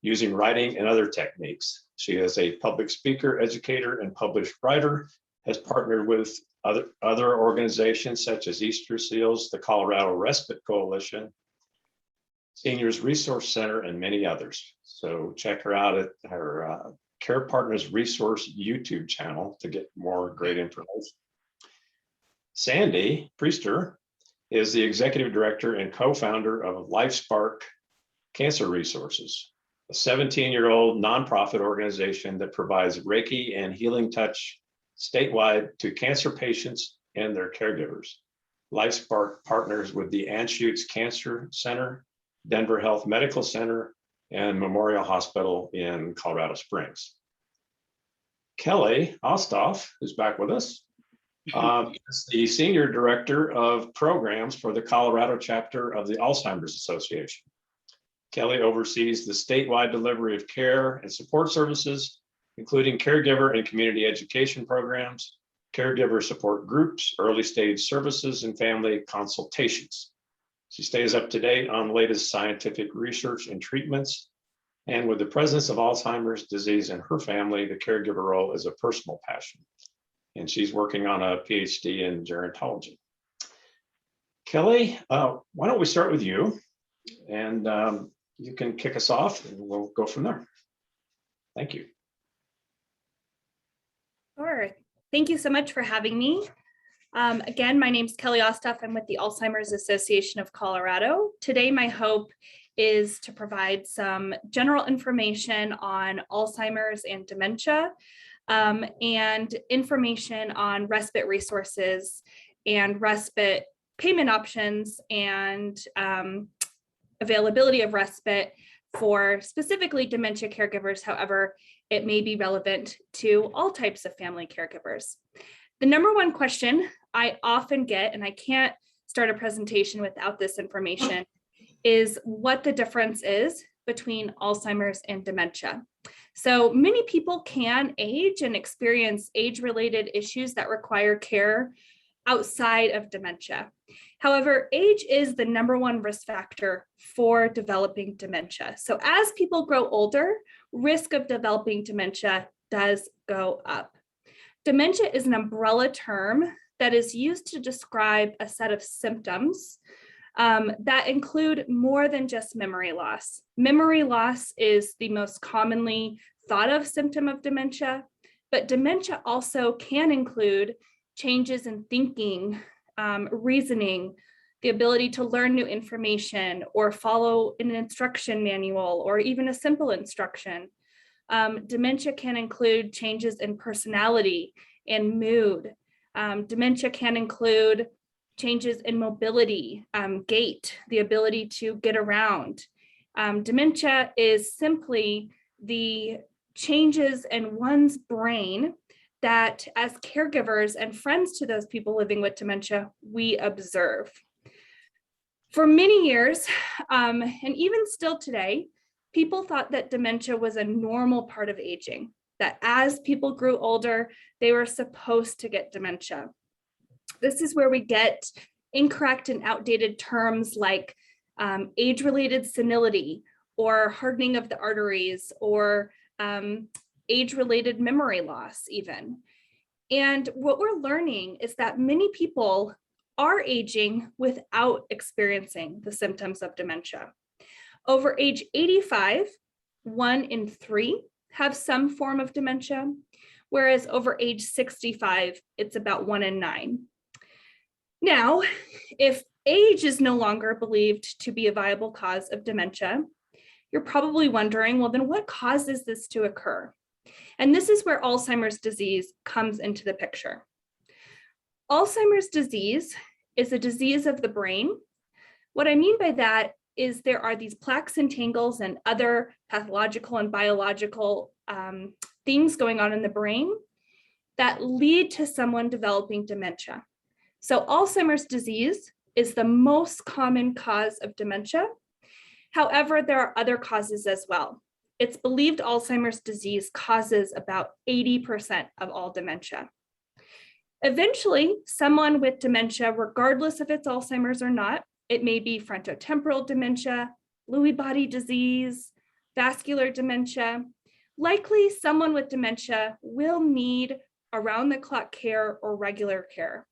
using writing and other techniques. She is a public speaker, educator, and published writer, has partnered with other organizations such as Easter Seals, the Colorado Respite Coalition, Seniors Resource Center, and many others. So check her out at her Care Partners Resource YouTube channel to get more great information. Sandy Priester is the executive director and co-founder of LifeSpark Cancer Resources, a 17-year-old nonprofit organization that provides Reiki and healing touch statewide to cancer patients and their caregivers. LifeSpark partners with the Anschutz Cancer Center, Denver Health Medical Center, and Memorial Hospital in Colorado Springs. Kelly Ostoff, who's back with us, is the Senior Director of Programs for the Colorado chapter of the Alzheimer's Association. Kelly oversees the statewide delivery of care and support services, including caregiver and community education programs, caregiver support groups, early stage services, and family consultations. She stays up to date on the latest scientific research and treatments. And with the presence of Alzheimer's disease in her family, the caregiver role is a personal passion. And she's working on a PhD in gerontology. Kelly, why don't we start with you? And you can kick us off and we'll go from there. Thank you. Sure. Thank you so much for having me. Again, my name is Kelly Ostoff. I'm with the Alzheimer's Association of Colorado. Today, my hope is to provide some general information on Alzheimer's and dementia, and information on respite resources and respite payment options and availability of respite for specifically dementia caregivers. However, it may be relevant to all types of family caregivers. The number one question I often get, and I can't start a presentation without this information, is what the difference is between Alzheimer's and dementia. So many people can age and experience age-related issues that require care outside of dementia. However, age is the number one risk factor for developing dementia. So as people grow older, risk of developing dementia does go up. Dementia is an umbrella term that is used to describe a set of symptoms that include more than just memory loss. Memory loss is the most commonly thought of symptom of dementia, but dementia also can include changes in thinking, reasoning, the ability to learn new information or follow an instruction manual or even a simple instruction. Dementia can include changes in personality and mood. Dementia can include changes in mobility, gait, the ability to get around. Dementia is simply the changes in one's brain that as caregivers and friends to those people living with dementia, we observe. For many years, and even still today, people thought that dementia was a normal part of aging, that as people grew older, they were supposed to get dementia. This is where we get incorrect and outdated terms like age-related senility or hardening of the arteries or age-related memory loss even. And what we're learning is that many people are aging without experiencing the symptoms of dementia. Over age 85, 1 in 3 have some form of dementia, whereas over age 65, it's about 1 in 9. Now, if age is no longer believed to be a viable cause of dementia, you're probably wondering, well, then what causes this to occur? And this is where Alzheimer's disease comes into the picture. Alzheimer's disease is a disease of the brain. What I mean by that is there are these plaques and tangles and other pathological and biological things going on in the brain that lead to someone developing dementia. So Alzheimer's disease is the most common cause of dementia. However, there are other causes as well. It's believed Alzheimer's disease causes about 80% of all dementia. Eventually, someone with dementia, regardless if it's Alzheimer's or not, it may be frontotemporal dementia, Lewy body disease, vascular dementia. Likely someone with dementia will need around-the-clock care or regular care.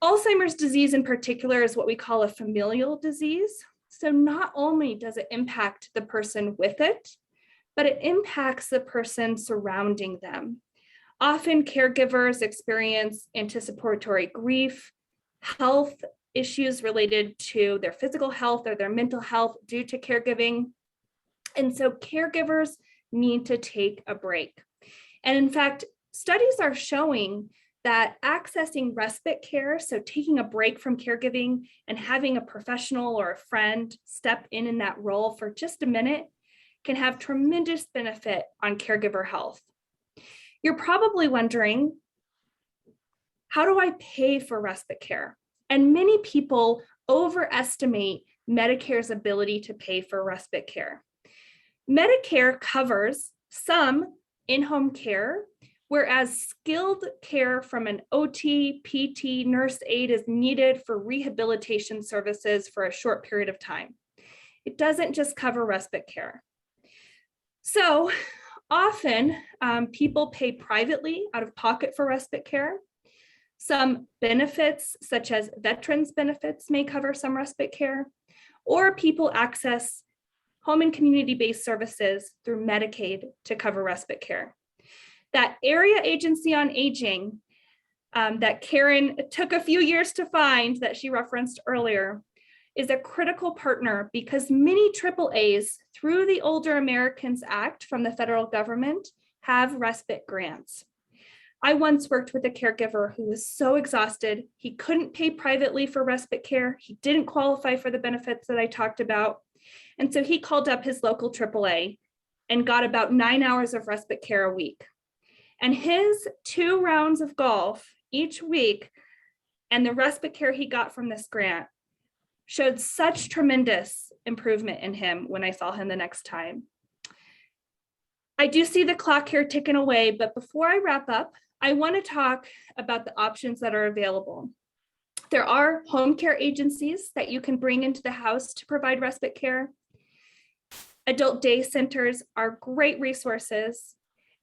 Alzheimer's disease in particular is what we call a familial disease. So not only does it impact the person with it, but it impacts the person surrounding them. Often caregivers experience anticipatory grief, health issues related to their physical health or their mental health due to caregiving. And so caregivers need to take a break. And in fact, studies are showing that accessing respite care, so taking a break from caregiving and having a professional or a friend step in that role for just a minute can have tremendous benefit on caregiver health. You're probably wondering, how do I pay for respite care? And many people overestimate Medicare's ability to pay for respite care. Medicare covers some in-home care whereas skilled care from an OT, PT, nurse aide is needed for rehabilitation services for a short period of time. It doesn't just cover respite care. So often people pay privately out of pocket for respite care. Some benefits, such as veterans benefits, may cover some respite care, or people access home and community-based services through Medicaid to cover respite care. That area agency on aging that Karen took a few years to find that she referenced earlier is a critical partner because many AAAs through the Older Americans Act from the federal government have respite grants. I once worked with a caregiver who was so exhausted, he couldn't pay privately for respite care. He didn't qualify for the benefits that I talked about. And so he called up his local AAA and got about 9 hours of respite care a week. And his 2 rounds of golf each week and the respite care he got from this grant showed such tremendous improvement in him when I saw him the next time. I do see the clock here ticking away, but before I wrap up, I want to talk about the options that are available. There are home care agencies that you can bring into the house to provide respite care. Adult day centers are great resources.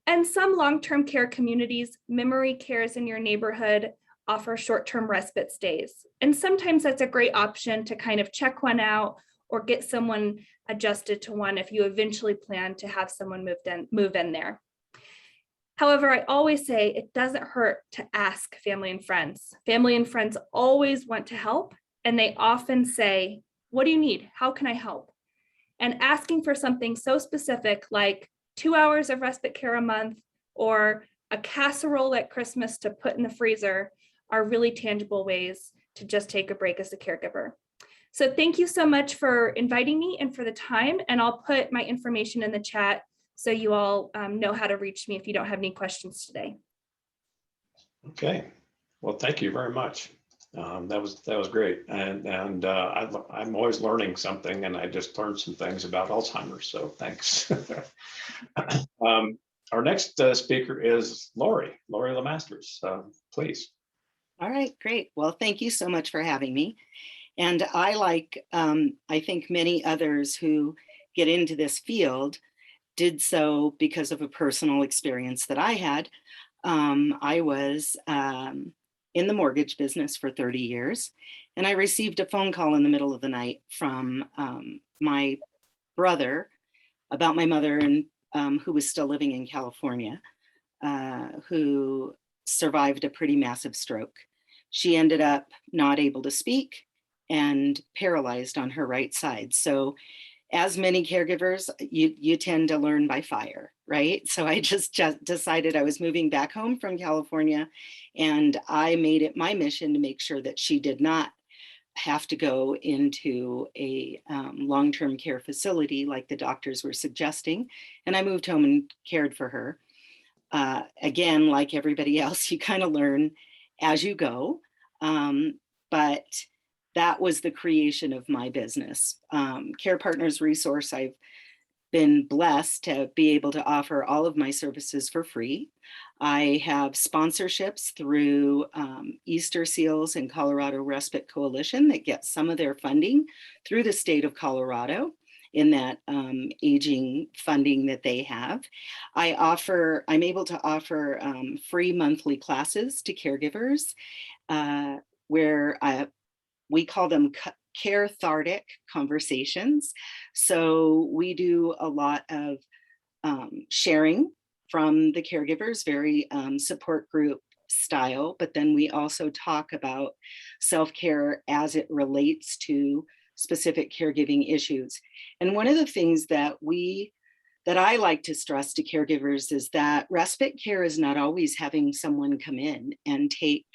And some long-term care communities, memory cares in your neighborhood, offer short-term respite stays. And sometimes that's a great option to kind of check one out or get someone adjusted to one if you eventually plan to have someone move in there. However, I always say it doesn't hurt to ask family and friends. Family and friends always want to help, and they often say, what do you need? How can I help? And asking for something so specific like 2 hours of respite care a month or a casserole at Christmas to put in the freezer are really tangible ways to just take a break as a caregiver. So thank you so much for inviting me and for the time, and I'll put my information in the chat so you all know how to reach me if you don't have any questions today. Okay, well, thank you very much. That was great, and I'm always learning something, and I just learned some things about Alzheimer's. So thanks. Our next speaker is Lori Lemasters. Please. All right, great. Well, thank you so much for having me. And I I think many others who get into this field did so because of a personal experience that I had. I was in the mortgage business for 30 years, and I received a phone call in the middle of the night from my brother about my mother, and who was still living in California, who survived a pretty massive stroke. She ended up not able to speak and paralyzed on her right side. So as many caregivers, you tend to learn by fire, right? So I just decided I was moving back home from California, and I made it my mission to make sure that she did not have to go into a long-term care facility like the doctors were suggesting. And I moved home and cared for her. Again, like everybody else, you kind of learn as you go. But that was the creation of my business. Care Partners Resource, I've been blessed to be able to offer all of my services for free. I have sponsorships through Easter Seals and Colorado Respite Coalition that get some of their funding through the state of Colorado in that aging funding that they have. I'm able to offer free monthly classes to caregivers where we call them cathartic conversations. So we do a lot of sharing from the caregivers, very support group style, but then we also talk about self-care as it relates to specific caregiving issues. And one of the things that I like to stress to caregivers is that respite care is not always having someone come in and take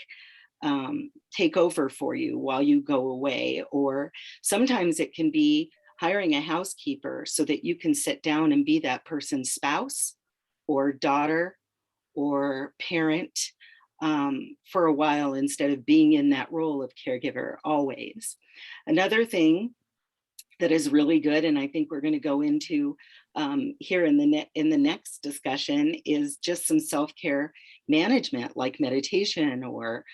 over for you while you go away, or sometimes it can be hiring a housekeeper so that you can sit down and be that person's spouse or daughter or parent for a while instead of being in that role of caregiver always. Another thing that is really good, and I think we're going to go into here in the next discussion is just some self-care management, like meditation or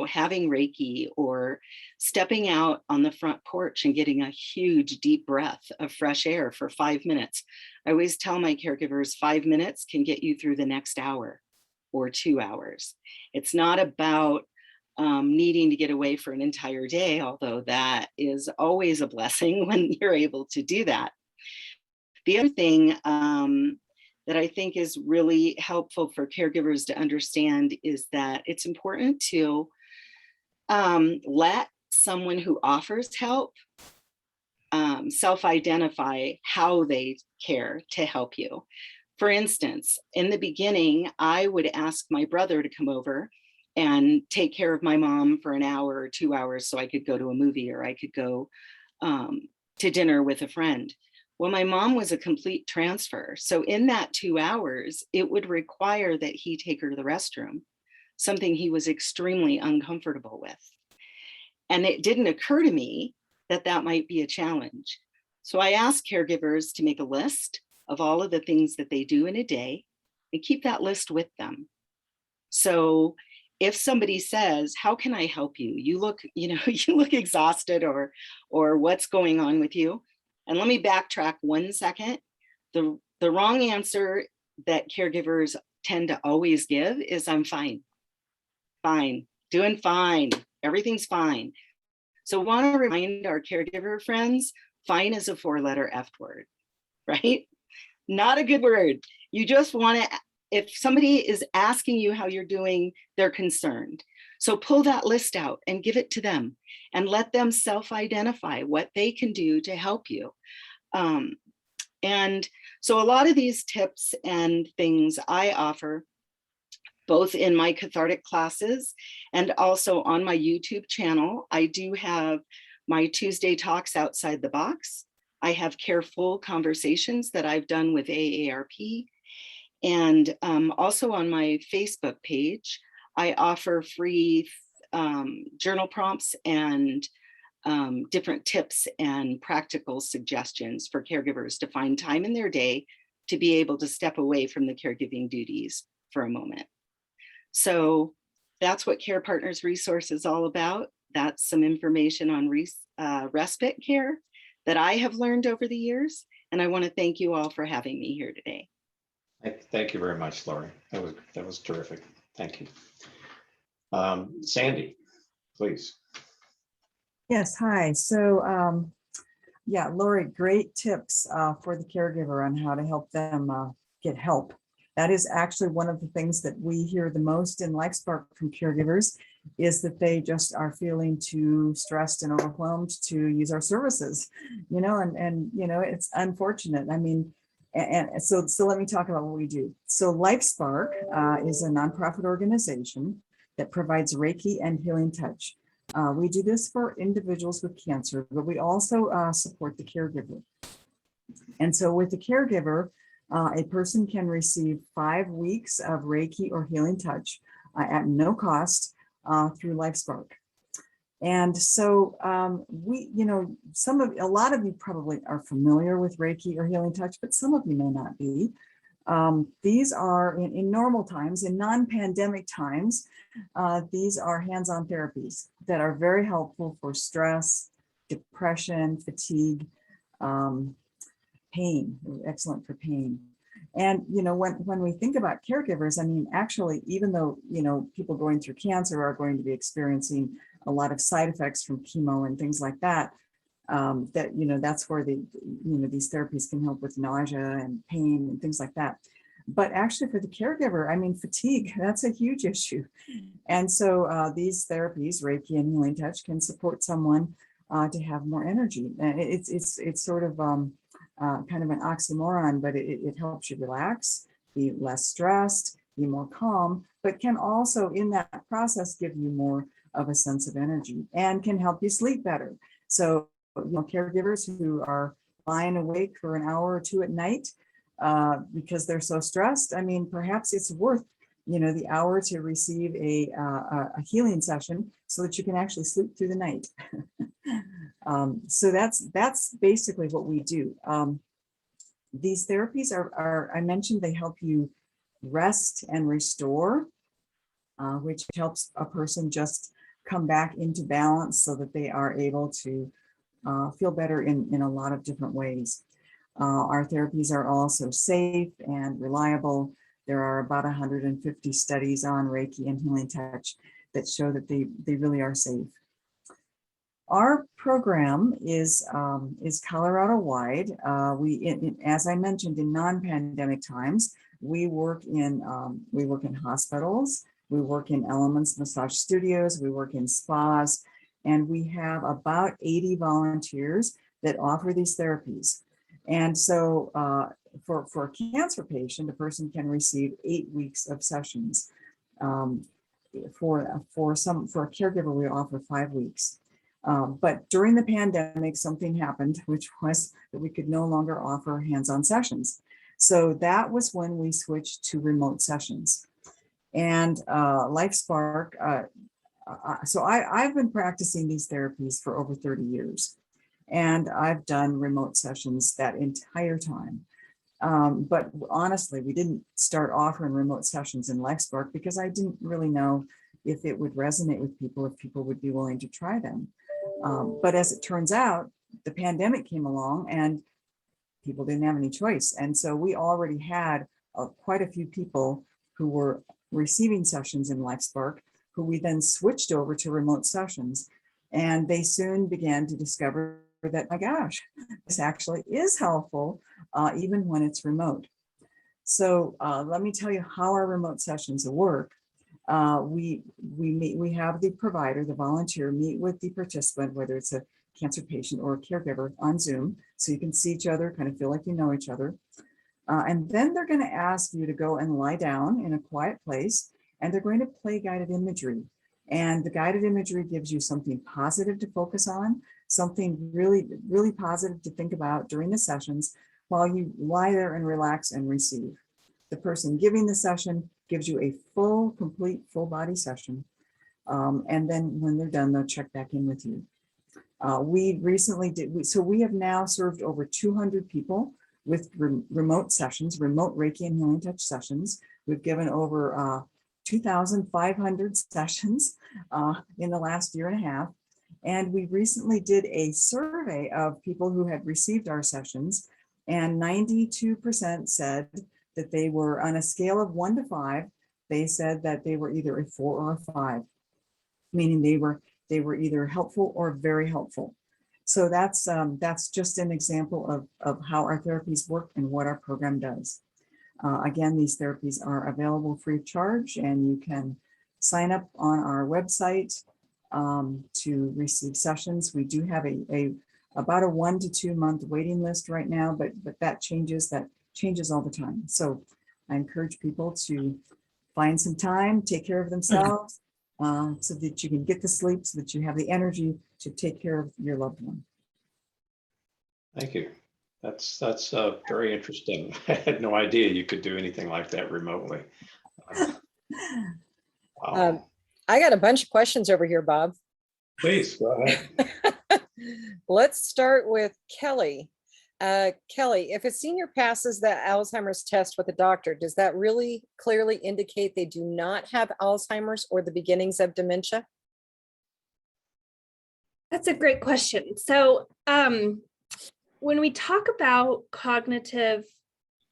having Reiki, or stepping out on the front porch and getting a huge deep breath of fresh air for 5 minutes. I always tell my caregivers 5 minutes can get you through the next hour or 2 hours. It's not about needing to get away for an entire day, although that is always a blessing when you're able to do that. The other thing that I think is really helpful for caregivers to understand is that it's important to let someone who offers help self-identify how they care to help you. For instance, in the beginning, I would ask my brother to come over and take care of my mom for an hour or 2 hours so I could go to a movie, or I could go to dinner with a friend. Well, my mom was a complete transfer. So in that 2 hours, it would require that he take her to the restroom, something he was extremely uncomfortable with. And it didn't occur to me that that might be a challenge. So I asked caregivers to make a list of all of the things that they do in a day and keep that list with them. So if somebody says, how can I help you? You look exhausted, or what's going on with you? And let me backtrack 1 second. The wrong answer that caregivers tend to always give is I'm fine, doing fine, everything's fine. So I want to remind our caregiver friends, fine is a 4-letter F word, right? Not a good word. You just want to, if somebody is asking you how you're doing, they're concerned. So pull that list out and give it to them and let them self-identify what they can do to help you. And so a lot of these tips and things I offer both in my cathartic classes and also on my YouTube channel. I do have my Tuesday talks outside the box. I have careful conversations that I've done with AARP. And also on my Facebook page, I offer free journal prompts and different tips and practical suggestions for caregivers to find time in their day to be able to step away from the caregiving duties for a moment. So that's what Care Partners Resource is all about. That's some information on respite care that I have learned over the years. And I want to thank you all for having me here today. Thank you very much, Lori. That was terrific. Thank you. Sandy, please. Yes, hi. So yeah, Lori, great tips for the caregiver on how to help them get help. That is actually one of the things that we hear the most in LifeSpark from caregivers, is that they just are feeling too stressed and overwhelmed to use our services, and it's unfortunate. I mean, and so let me talk about what we do. So LifeSpark is a nonprofit organization that provides Reiki and healing touch. We do this for individuals with cancer, but we also support the caregiver. And so with the caregiver, a person can receive 5 weeks of Reiki or healing touch at no cost through LifeSpark. And so a lot of you probably are familiar with Reiki or healing touch, but some of you may not be. These are in normal times, in non-pandemic times, these are hands-on therapies that are very helpful for stress, depression, fatigue, pain, excellent for pain. And, when we think about caregivers, I mean, actually, even though, people going through cancer are going to be experiencing a lot of side effects from chemo and things like that, that's where these therapies can help with nausea and pain and things like that. But actually for the caregiver, I mean, fatigue, that's a huge issue. And so these therapies, Reiki and healing touch, can support someone to have more energy. And it's sort of kind of an oxymoron, but it helps you relax, be less stressed, be more calm, but can also in that process give you more of a sense of energy and can help you sleep better. So caregivers who are lying awake for an hour or 2 at night because they're so stressed, I mean, perhaps it's worth the hour to receive a healing session so that you can actually sleep through the night. So that's basically what we do. These therapies are, I mentioned, they help you rest and restore, which helps a person just come back into balance so that they are able to feel better in a lot of different ways. Our therapies are also safe and reliable. There are about 150 studies on Reiki and healing touch that show that they really are safe. Our program is Colorado wide. As I mentioned, in non-pandemic times, we work in hospitals, we work in Elements massage studios, we work in spas, and we have about 80 volunteers that offer these therapies. And so for a cancer patient, a person can receive 8 weeks of sessions. For a caregiver, we offer 5 weeks. But during the pandemic, something happened, which was that we could no longer offer hands-on sessions. So that was when we switched to remote sessions. And LifeSpark, so I've been practicing these therapies for over 30 years. And I've done remote sessions that entire time. But honestly, we didn't start offering remote sessions in LifeSpark because I didn't really know if it would resonate with people, if people would be willing to try them. But as it turns out, the pandemic came along and people didn't have any choice. And so we already had quite a few people who were receiving sessions in LifeSpark, who we then switched over to remote sessions. And they soon began to discover that, my gosh, this actually is helpful, even when it's remote. So let me tell you how our remote sessions work. We have the provider, the volunteer, meet with the participant, whether it's a cancer patient or a caregiver, on Zoom, so you can see each other, kind of feel like you know each other. And then they're going to ask you to go and lie down in a quiet place, and they're going to play guided imagery. And the guided imagery gives you something positive to focus on, something really, really positive to think about during the sessions while you lie there and relax and receive. The person giving the session gives you a complete full body session. And then when they're done, they'll check back in with you. We recently so we have now served over 200 people with remote sessions, remote Reiki and healing touch sessions. We've given over 2,500 sessions in the last year and a half. And we recently did a survey of people who had received our sessions, and 92% said that they were, on a scale of 1 to 5, they said that they were either a 4 or a 5, meaning they were either helpful or very helpful. So that's just an example of how our therapies work and what our program does. Again, these therapies are available free of charge, and you can sign up on our website to receive sessions. We do have about a 1 to 2 month waiting list right now, but that changes all the time. So I encourage people to find some time, take care of themselves, so that you can get the sleep, so that you have the energy to take care of your loved one. Thank you. That's very interesting. I had no idea you could do anything like that remotely. Wow. I got a bunch of questions over here, Bob. Please go ahead. Let's start with Kelly. Kelly, if a senior passes the Alzheimer's test with a doctor, does that really clearly indicate they do not have Alzheimer's or the beginnings of dementia? That's a great question. So when we talk about cognitive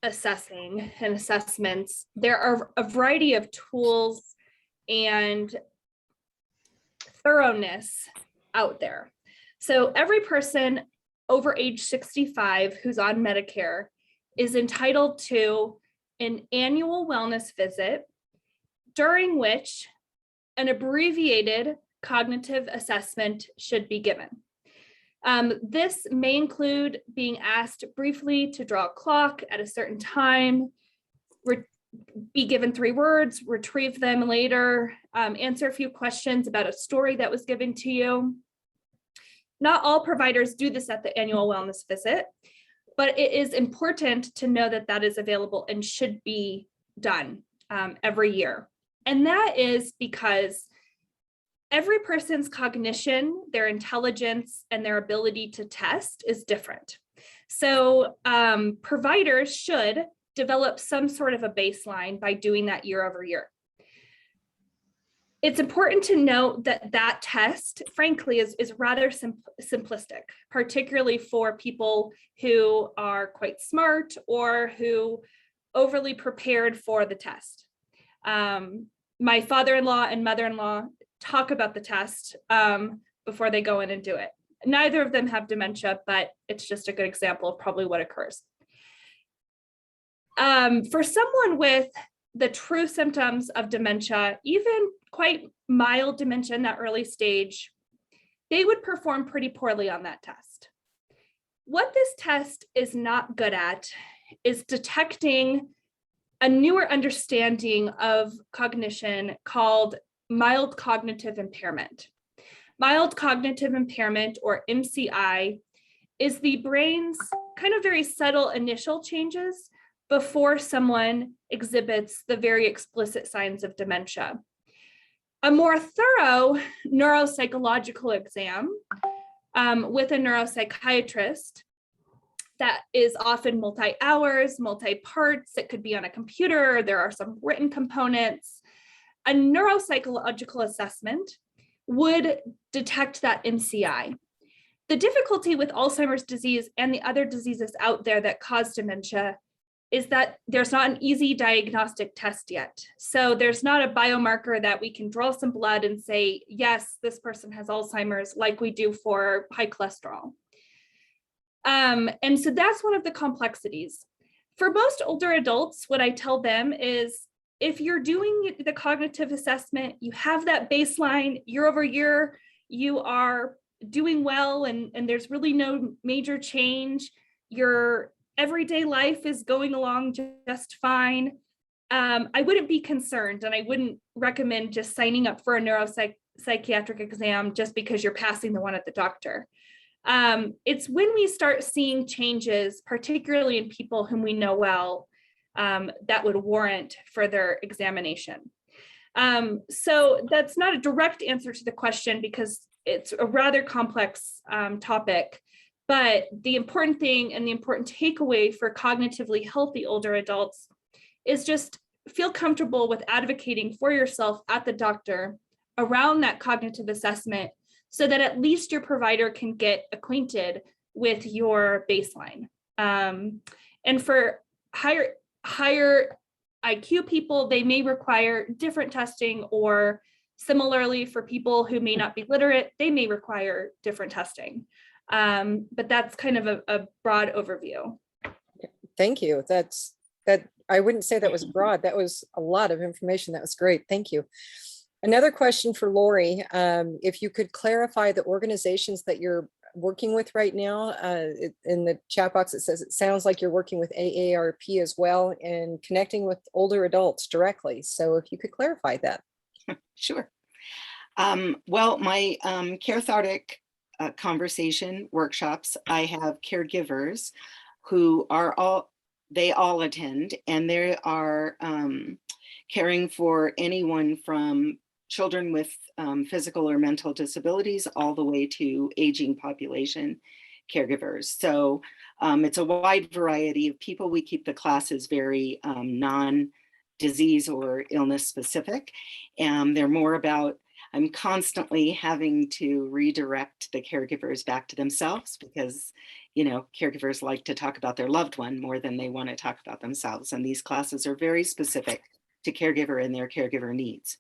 assessing and assessments, there are a variety of tools and thoroughness out there. So every person over age 65 who's on Medicare is entitled to an annual wellness visit, during which an abbreviated cognitive assessment should be given. This may include being asked briefly to draw a clock at a certain time, be given 3 words, retrieve them later, answer a few questions about a story that was given to you. Not all providers do this at the annual wellness visit, but it is important to know that that is available and should be done every year. And that is because every person's cognition, their intelligence, and their ability to test is different. So providers should develop some sort of a baseline by doing that year over year. It's important to note that that test, frankly, is rather simplistic, particularly for people who are quite smart or who overly prepared for the test. My father-in-law and mother-in-law talk about the test before they go in and do it. Neither of them have dementia, but it's just a good example of probably what occurs. For someone with the true symptoms of dementia, even quite mild dementia in that early stage, they would perform pretty poorly on that test. What this test is not good at is detecting a newer understanding of cognition called mild cognitive impairment. Mild cognitive impairment, or MCI, is the brain's kind of very subtle initial changes before someone exhibits the very explicit signs of dementia. A more thorough neuropsychological exam with a neuropsychiatrist that is often multi-hours, multi-parts, it could be on a computer, there are some written components. A neuropsychological assessment would detect that MCI. The difficulty with Alzheimer's disease and the other diseases out there that cause dementia is that there's not an easy diagnostic test yet. So there's not a biomarker that we can draw some blood and say, yes, this person has Alzheimer's, like we do for high cholesterol. And so that's one of the complexities. For most older adults, what I tell them is, if you're doing the cognitive assessment, you have that baseline year over year, you are doing well, and there's really no major change, your everyday life is going along just fine, I wouldn't be concerned, and I wouldn't recommend just signing up for a neuropsychiatric exam just because you're passing the one at the doctor. It's when we start seeing changes, particularly in people whom we know well, that would warrant further examination. So that's not a direct answer to the question because it's a rather complex topic, but the important thing and the important takeaway for cognitively healthy older adults is just feel comfortable with advocating for yourself at the doctor around that cognitive assessment so that at least your provider can get acquainted with your baseline. And for higher IQ people, they may require different testing, or similarly for people who may not be literate, they may require different testing. But that's kind of a broad overview. Thank you. That I wouldn't say that was broad. That was a lot of information. That was great. Thank you. Another question for Lori. If you could clarify the organizations that you're working with right now. In the chat box, it says it sounds like you're working with AARP as well and connecting with older adults directly. So if you could clarify that. Sure. Well, my Carethartic conversation workshops, I have caregivers who are they all attend, and they are caring for anyone from children with physical or mental disabilities all the way to aging population caregivers. So it's a wide variety of people. We keep the classes very non-disease or illness specific. And they're more about, I'm constantly having to redirect the caregivers back to themselves because, you know, caregivers like to talk about their loved one more than they want to talk about themselves. And these classes are very specific to caregiver and their caregiver needs.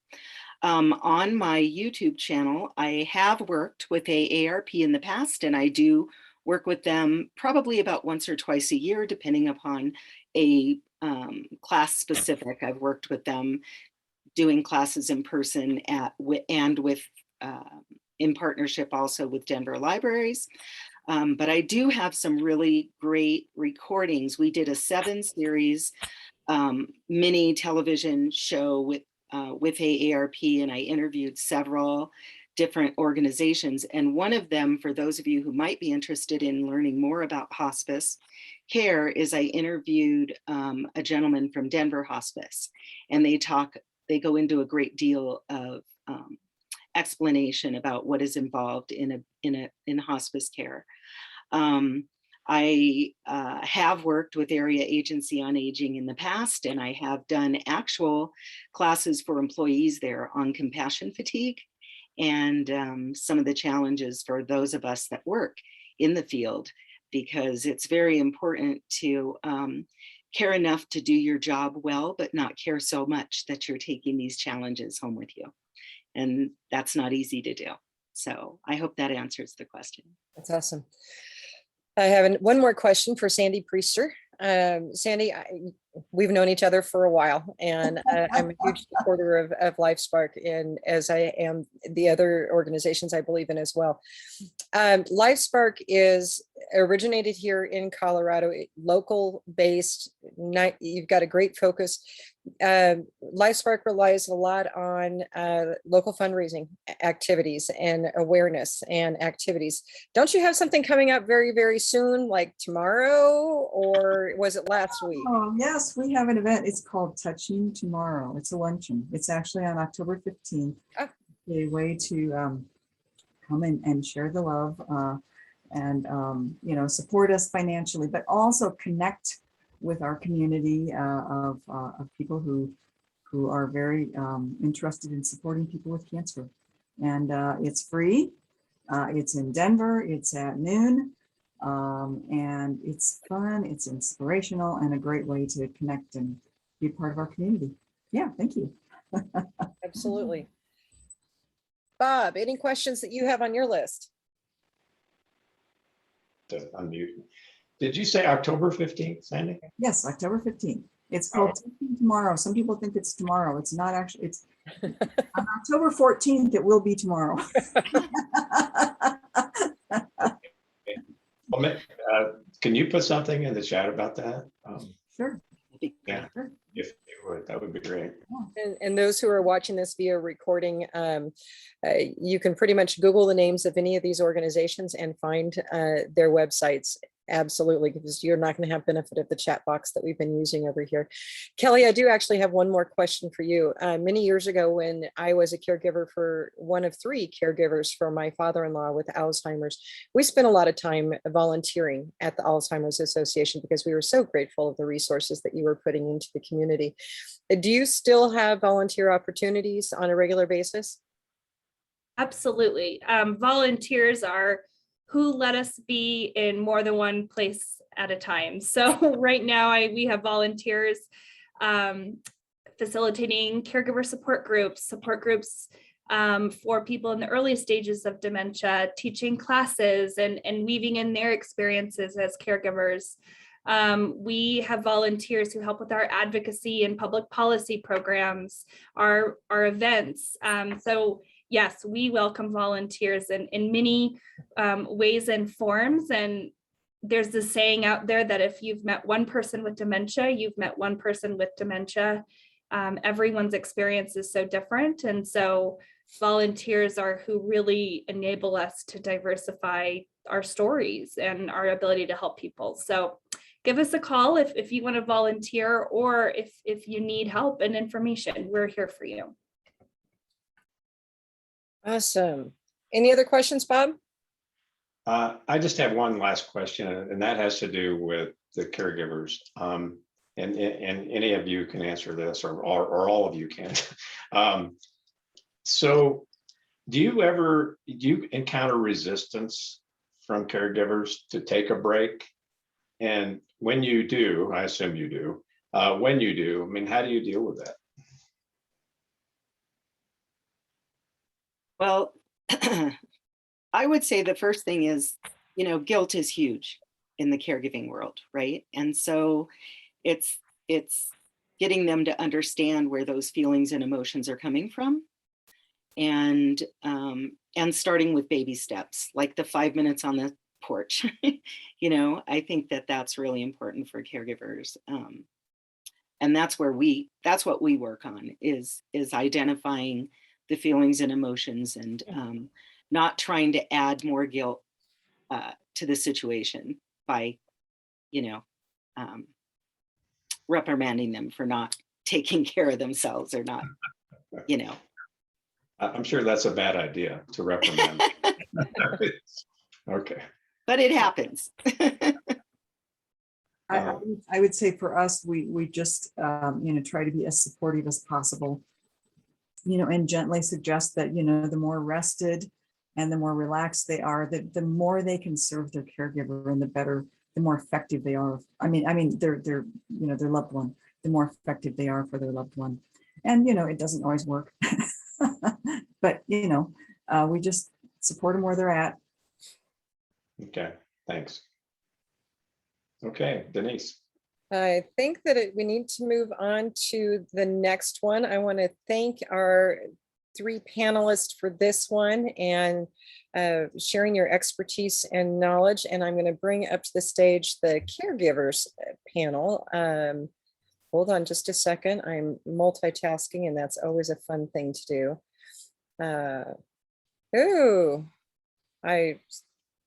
On my YouTube channel, I have worked with AARP in the past, and I do work with them probably about once or twice a year, depending upon a class specific. I've worked with them doing classes in person and with in partnership also with Denver Libraries. But I do have some really great recordings. We did a 7-series mini television show with AARP, and I interviewed several different organizations. And one of them, for those of you who might be interested in learning more about hospice care, is I interviewed a gentleman from Denver Hospice, and they go into a great deal of explanation about what is involved in hospice care. I have worked with Area Agency on Aging in the past, and I have done actual classes for employees there on compassion fatigue and some of the challenges for those of us that work in the field, because it's very important to care enough to do your job well, but not care so much that you're taking these challenges home with you. And that's not easy to do. So I hope that answers the question. That's awesome. I have one more question for Sandy Priester. Sandy, we've known each other for a while, and I'm a huge supporter of LifeSpark, and as I am the other organizations I believe in as well. LifeSpark is originated here in Colorado, local based. You've got a great focus. LifeSpark relies a lot on local fundraising activities and awareness and activities. Don't you have something coming up very, very soon, like tomorrow, or was it last week? Oh, yes, we have an event. It's called Touching Tomorrow. It's a luncheon. It's actually on October 15th. Oh. A way to come in and share the love and you know, support us financially, but also connect with our community of people who are very interested in supporting people with cancer. And it's free. It's in Denver. It's at noon. And it's fun, it's inspirational, and a great way to connect and be part of our community. Yeah, thank you. Absolutely. Bob, any questions that you have on your list? To unmute. Did you say October 15th, Sandy? Yes, October 15th. It's called Touching Tomorrow. Some people think it's tomorrow. It's not actually, it's on October 14th, it will be tomorrow. Well, can you put something in the chat about that? Sure. Yeah, if you would, that would be great. And those who are watching this via recording, you can pretty much Google the names of any of these organizations and find their websites. Absolutely, because you're not going to have benefit of the chat box that we've been using over here. Kelly, I do actually have one more question for you. Many years ago, when I was a caregiver for one of 3 caregivers for my father-in-law with Alzheimer's, we spent a lot of time volunteering at the Alzheimer's Association because we were so grateful of the resources that you were putting into the community. Do you still have volunteer opportunities on a regular basis? Absolutely. Volunteers are who let us be in more than one place at a time. So right now we have volunteers facilitating caregiver support groups for people in the early stages of dementia, teaching classes and weaving in their experiences as caregivers. We have volunteers who help with our advocacy and public policy programs, our events. So yes, we welcome volunteers in many ways and forms. And there's this saying out there that if you've met one person with dementia, you've met one person with dementia. Everyone's experience is so different. And so volunteers are who really enable us to diversify our stories and our ability to help people. So give us a call if you want to volunteer, or if you need help and information, we're here for you. Awesome. Any other questions, Bob? I just have one last question, and that has to do with the caregivers. And any of you can answer this, or all of you can. So do you encounter resistance from caregivers to take a break? And when you do, I assume you do, when you do, I mean, how do you deal with that? Well, I would say the first thing is, you know, guilt is huge in the caregiving world, right? And so it's getting them to understand where those feelings and emotions are coming from, and starting with baby steps, like the 5 minutes on the porch. You know, I think that that's really important for caregivers. And that's what we work on is identifying the feelings and emotions, and not trying to add more guilt to the situation by, you know, reprimanding them for not taking care of themselves, or not, you know. I'm sure that's a bad idea to reprimand. Okay. But it happens. I would say for us, we just, try to be as supportive as possible, and gently suggest that, the more rested and the more relaxed they are, the more they can serve their caregiver and the better, the more effective they are. I mean, their loved one, the more effective they are for their loved one. And, it doesn't always work, but, we just support them where they're at. Okay, thanks. Okay, Denise. I think that we need to move on to the next one. I want to thank our 3 panelists for this one and sharing your expertise and knowledge. And I'm going to bring up to the stage the caregivers panel. Hold on just a second. I'm multitasking, and that's always a fun thing to do.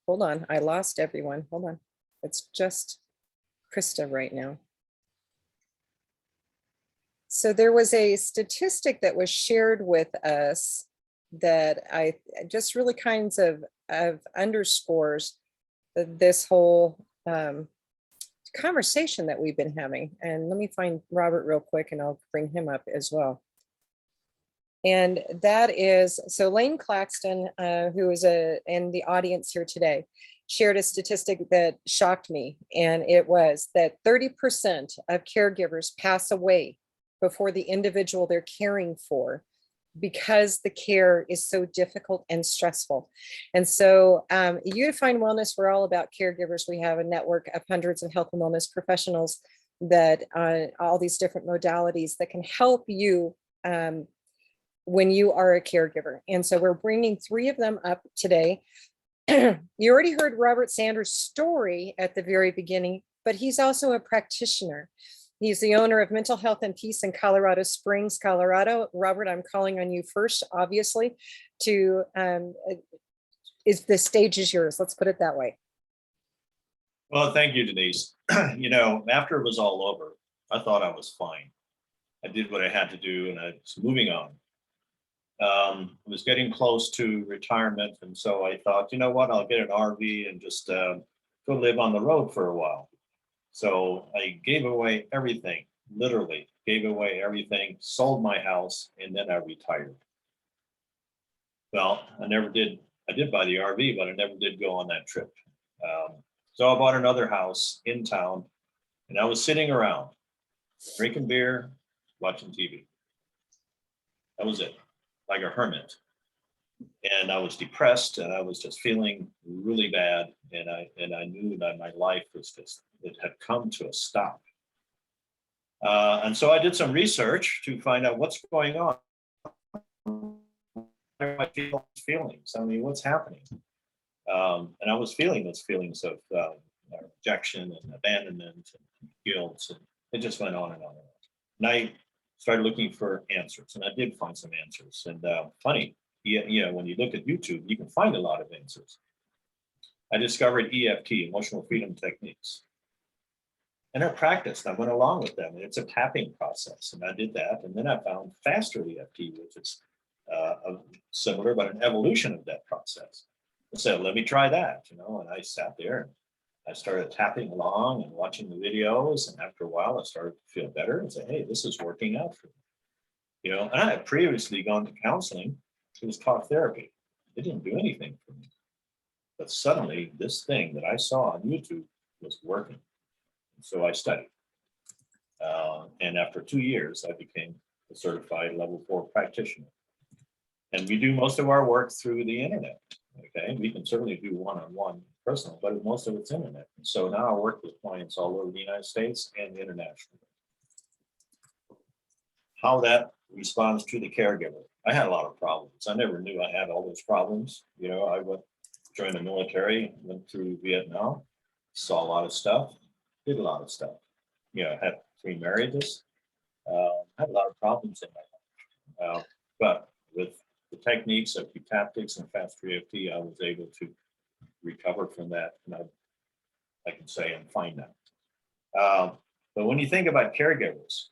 Hold on. I lost everyone. Hold on. It's just Krista right now. So there was a statistic that was shared with us that I just really kinds of underscores this whole conversation that we've been having. And let me find Robert real quick and I'll bring him up as well. And that is, so Lane Claxton, who is in the audience here today, shared a statistic that shocked me. And it was that 30% of caregivers pass away before the individual they're caring for because the care is so difficult and stressful. And so Unifying Wellness, we're all about caregivers. We have a network of hundreds of health and wellness professionals that all these different modalities that can help you when you are a caregiver. And so we're bringing 3 of them up today. You already heard Robert Sanders' story at the very beginning, but he's also a practitioner. He's the owner of Mental Health and Peace in Colorado Springs, Colorado. Robert, I'm calling on you first, obviously, the stage is yours. Let's put it that way. Well, thank you, Denise. After it was all over, I thought I was fine. I did what I had to do and I was moving on. I was getting close to retirement. And so I thought, you know what, I'll get an RV and just go live on the road for a while. So I gave away everything, literally gave away everything, sold my house, and then I retired. Well, I did buy the RV, but I never did go on that trip. So I bought another house in town and I was sitting around drinking beer, watching TV. That was it, like a hermit. And I was depressed and I was just feeling really bad. And I knew that my life it had come to a stop. And so I did some research to find out what's going on. I feel feelings. I mean, what's happening? And I was feeling those feelings of rejection and abandonment and guilt. And it just went on and on and on. And I started looking for answers, and I did find some answers. And funny, when you look at YouTube, you can find a lot of answers. I discovered EFT, emotional freedom techniques. And I practiced, I went along with them. And it's a tapping process. And I did that. And then I found faster EFT, which is similar, but an evolution of that process. I said, let me try that, and I sat there and I started tapping along and watching the videos. And after a while, I started to feel better and say, hey, this is working out for me. And I had previously gone to counseling. It was talk therapy. It didn't do anything for me. But suddenly this thing that I saw on YouTube was working. And so I studied. And after 2 years, I became a certified level 4 practitioner. And we do most of our work through the internet. Okay, we can certainly do one-on-one personal, but most of it's internet. And so now I work with clients all over the United States and internationally. How that responds to the caregiver. I had a lot of problems. I never knew I had all those problems. I joined the military, went through Vietnam, saw a lot of stuff, did a lot of stuff. I had 3 marriages, had a lot of problems in my life. But with the techniques of tactics and fast EFT, I was able to recover from that. And I can say I'm fine now. But when you think about caregivers,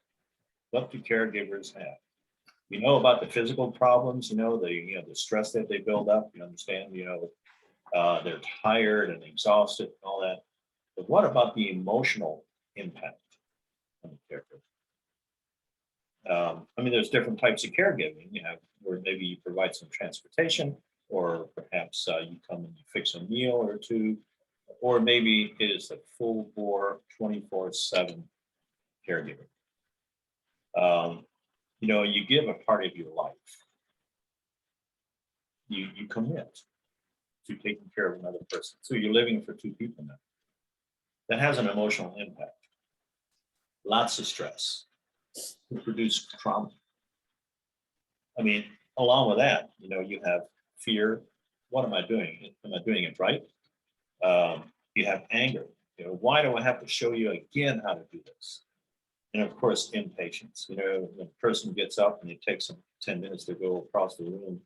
what do caregivers have? We know about the physical problems, the stress that they build up, you understand, they're tired and exhausted and all that. But what about the emotional impact on the caregiver. I mean, there's different types of caregiving. You have where maybe you provide some transportation, or perhaps you come and you fix a meal or two, or maybe it is a full bore 24/7 caregiving. You know, you give a part of your life. You commit to taking care of another person. So you're living for two people now. That has an emotional impact. Lots of stress. To produce trauma. I mean, along with that, you know, you have fear. What am I doing? Am I doing it right? You have anger. You know, why do I have to show you again how to do this? And of course, impatience. You know, when a person gets up and it takes them 10 minutes to go across the room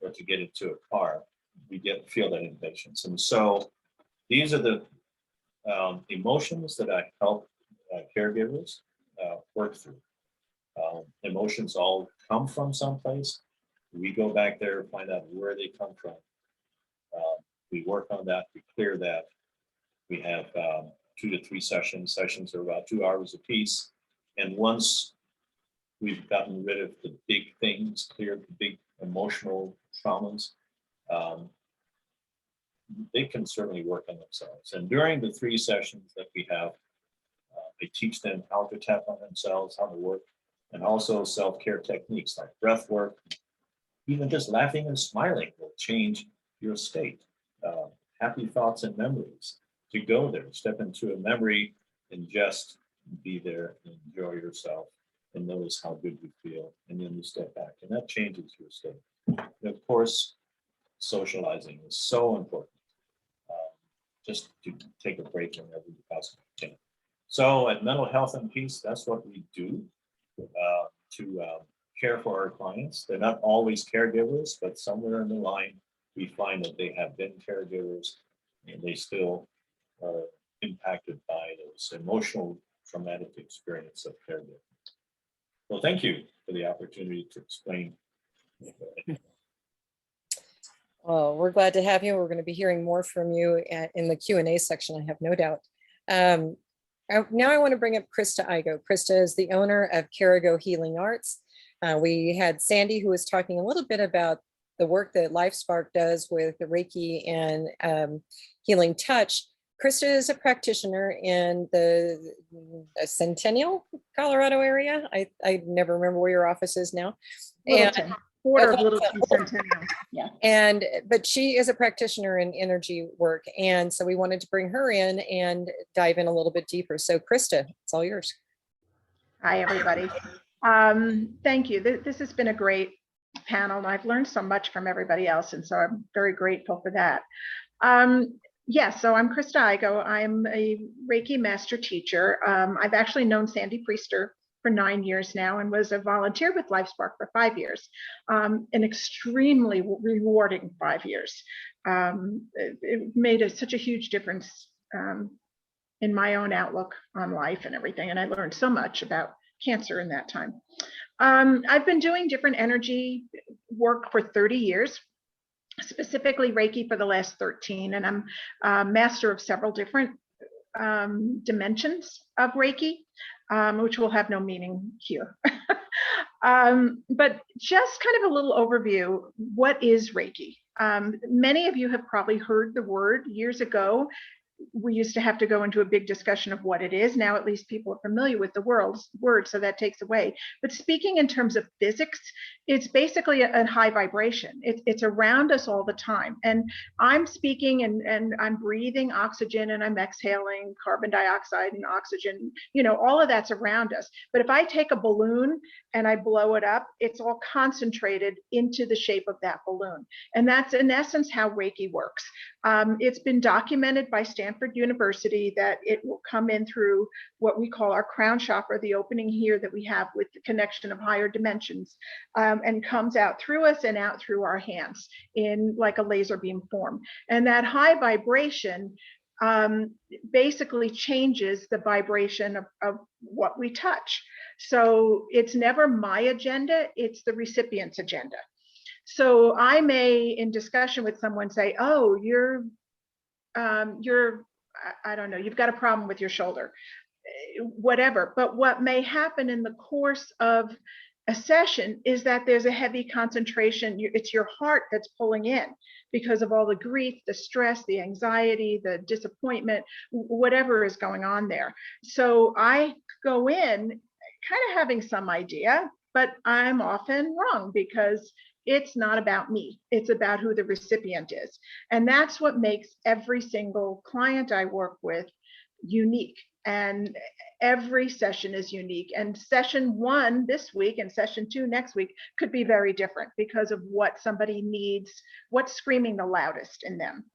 or to get into a car, we feel that impatience. And so these are the emotions that I help caregivers work through. Emotions all come from someplace. We go back there, find out where they come from. We work on that, we clear that. We have 2 to 3 sessions. Sessions are about 2 hours apiece. And once we've gotten rid of the big things, cleared the big emotional traumas, they can certainly work on themselves. And during the 3 sessions that we have, I teach them how to tap on themselves, how to work, and also self-care techniques like breath work. Even just laughing and smiling will change your state. Happy thoughts and memories. To go there, step into a memory and just be there and enjoy yourself and notice how good you feel. And then you step back and that changes your state. And of course, socializing is so important. Just to take a break whenever you possibly can. So at Mental Health and Peace, that's what we do to care for our clients. They're not always caregivers, but somewhere in the line, we find that they have been caregivers and they still are impacted by those emotional traumatic experience of caregiving. Well, thank you for the opportunity to explain. Well, we're glad to have you. We're going to be hearing more from you in the Q&A section, I have no doubt. Now I want to bring up Krista Igo. Krista is the owner of Caregiver Healing Arts. We had Sandy, who was talking a little bit about the work that LifeSpark does with the Reiki and healing touch. Krista is a practitioner in the Centennial, Colorado area. I never remember where your office is now. Littleton, border of Littleton, Centennial. Yeah. But she is a practitioner in energy work. And so we wanted to bring her in and dive in a little bit deeper. So Krista, it's all yours. Hi, everybody. Thank you. This has been a great panel and I've learned so much from everybody else. And so I'm very grateful for that. Yes, so I'm Krista Igo. I'm a Reiki master teacher. I've actually known Sandy Priester for 9 years now and was a volunteer with LifeSpark for 5 years. An extremely rewarding 5 years. It made such a huge difference in my own outlook on life and everything. And I learned so much about cancer in that time. I've been doing different energy work for 30 years. Specifically Reiki for the last 13, and I'm a master of several different dimensions of Reiki, which will have no meaning here. But just kind of a little overview, what is Reiki? Many of you have probably heard the word. Years ago, we used to have to go into a big discussion of what it is. Now, at least people are familiar with the word, so that takes away. But speaking in terms of physics, it's basically a high vibration. It's around us all the time. And I'm speaking and I'm breathing oxygen and I'm exhaling carbon dioxide and oxygen, you know, all of that's around us. But if I take a balloon and I blow it up, it's all concentrated into the shape of that balloon. And that's in essence how Reiki works. It's been documented by Stanford University that it will come in through what we call our crown chakra, the opening here that we have with the connection of higher dimensions, and comes out through us and out through our hands in like a laser beam form. And that high vibration basically changes the vibration of what we touch. So it's never my agenda, it's the recipient's agenda. So I may, in discussion with someone, say, oh, I don't know, you've got a problem with your shoulder. whatever. But what may happen in the course of a session is that there's a heavy concentration. It's your heart that's pulling in because of all the grief, the stress, the anxiety, the disappointment, whatever is going on there. So I go in kind of having some idea, but I'm often wrong because it's not about me. It's about who the recipient is. And that's what makes every single client I work with unique. And every session is unique. And session 1 this week and session 2 next week could be very different because of what somebody needs, what's screaming the loudest in them.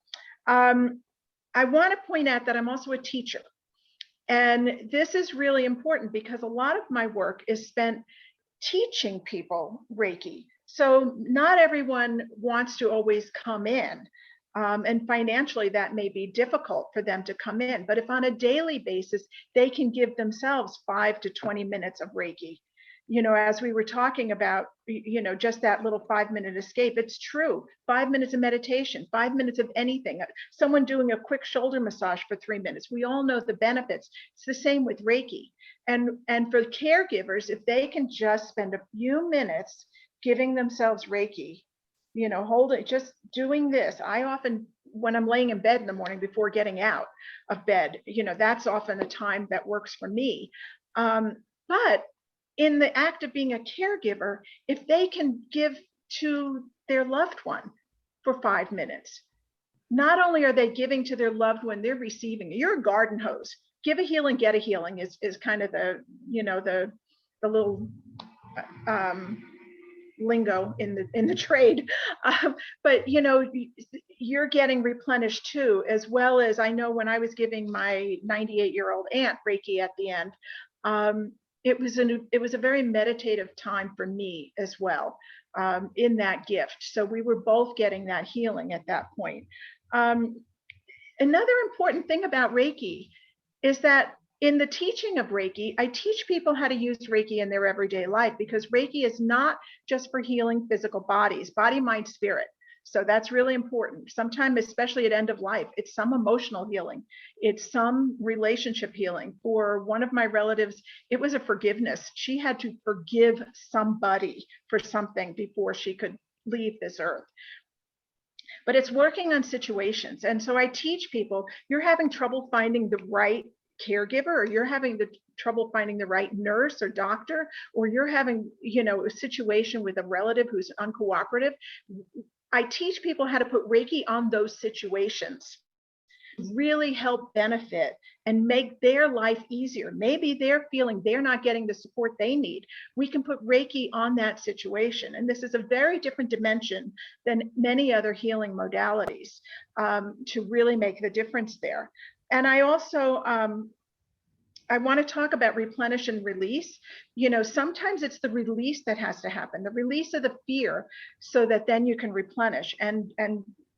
I want to point out that I'm also a teacher. And this is really important because a lot of my work is spent teaching people Reiki. So not everyone wants to always come in. And financially, that may be difficult for them to come in. But if on a daily basis, they can give themselves 5 to 20 minutes of Reiki. You know, as we were talking about, you know, just that little 5-minute escape, it's true. 5 minutes of meditation, 5 minutes of anything, someone doing a quick shoulder massage for 3 minutes. We all know the benefits. It's the same with Reiki. And for caregivers, if they can just spend a few minutes giving themselves Reiki, you know, holding, just doing this. I often, when I'm laying in bed in the morning before getting out of bed, you know, that's often a time that works for me. But in the act of being a caregiver, if they can give to their loved one for 5 minutes, not only are they giving to their loved one, they're receiving. You're a garden hose. Give a healing, get a healing is kind of the, you know, the little lingo in the trade. But you know, you're getting replenished too, as well as I know when I was giving my 98-year-old aunt Reiki at the end, it was a very meditative time for me as well, in that gift. So we were both getting that healing at that point. Another important thing about Reiki is that in the teaching of Reiki, I teach people how to use Reiki in their everyday life, because Reiki is not just for healing physical bodies, body, mind, spirit. So that's really important. Sometimes, especially at end of life, it's some emotional healing. It's some relationship healing. For one of my relatives, it was a forgiveness. She had to forgive somebody for something before she could leave this earth. But it's working on situations. And so I teach people, you're having trouble finding the right caregiver, or you're having the trouble finding the right nurse or doctor, or you're having, you know, a situation with a relative who's uncooperative. I teach people how to put Reiki on those situations, really help benefit and make their life easier. Maybe they're feeling they're not getting the support they need. We can put Reiki on that situation. And this is a very different dimension than many other healing modalities, to really make the difference there. And I also, I want to talk about replenish and release. You know, sometimes it's the release that has to happen, the release of the fear, so that then you can replenish and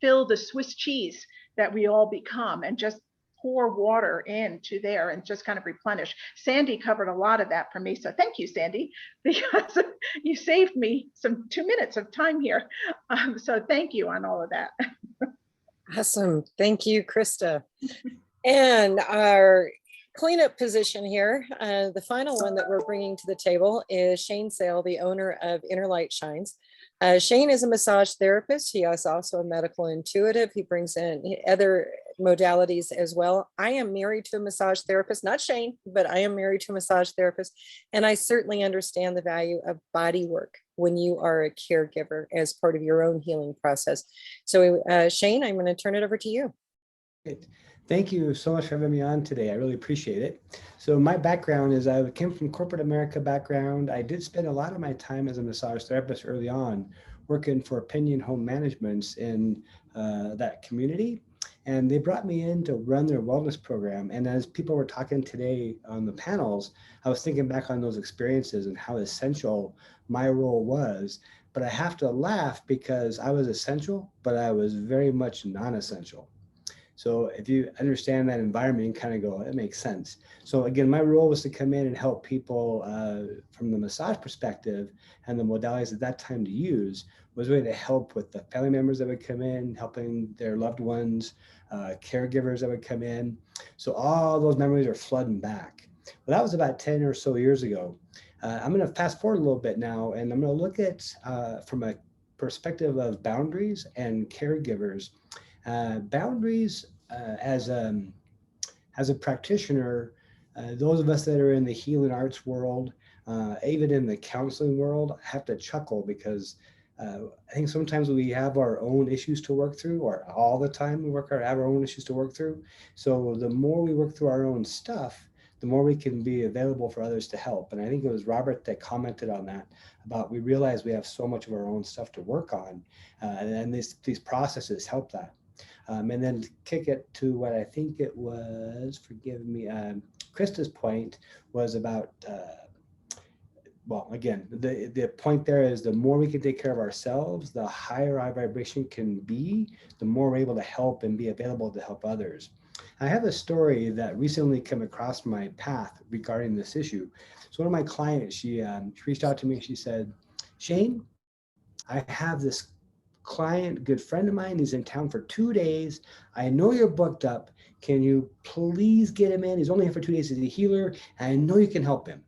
fill the Swiss cheese that we all become, and just pour water into there and just kind of replenish. Sandy covered a lot of that for me. So thank you, Sandy, because you saved me some 2 minutes of time here. So thank you on all of that. Awesome. Thank you, Krista. And our cleanup position here, the final one that we're bringing to the table is Shane Sale, the owner of Inner Light Shines. Shane is a massage therapist. He is also a medical intuitive. He brings in other modalities as well. I am married to a massage therapist, not Shane, but I am married to a massage therapist. And I certainly understand the value of body work when you are a caregiver as part of your own healing process. So Shane, I'm going to turn it over to you. Great. Thank you so much for having me on today. I really appreciate it. So my background is I came from corporate America background. I did spend a lot of my time as a massage therapist early on, working for Opinion Home Managements in that community. And they brought me in to run their wellness program. And as people were talking today on the panels, I was thinking back on those experiences and how essential my role was. But I have to laugh because I was essential, but I was very much non-essential. So if you understand that environment, you kind of go, it makes sense. So again, my role was to come in and help people from the massage perspective, and the modalities at that time to use was really to help with the family members that would come in, helping their loved ones, caregivers that would come in. So all those memories are flooding back. Well, that was about 10 or so years ago. I'm going to fast forward a little bit now, and I'm going to look at from a perspective of boundaries and caregivers. Boundaries as a practitioner, those of us that are in the healing arts world, even in the counseling world, have to chuckle because I think sometimes we have our own issues to work through, or all the time we have our own issues to work through. So the more we work through our own stuff, the more we can be available for others to help. And I think it was Robert that commented on that, about we realize we have so much of our own stuff to work on, and these processes help that. And then kick it to what I think it was, forgive me, Krista's point was about, well, again, the point there is the more we can take care of ourselves, the higher our vibration can be, the more we're able to help and be available to help others. I have a story that recently came across my path regarding this issue. So one of my clients, she reached out to me, she said, Shane, I have this client, good friend of mine, he's in town for 2 days. I know you're booked up. Can you please get him in? He's only here for 2 days. He's a healer, and I know you can help him.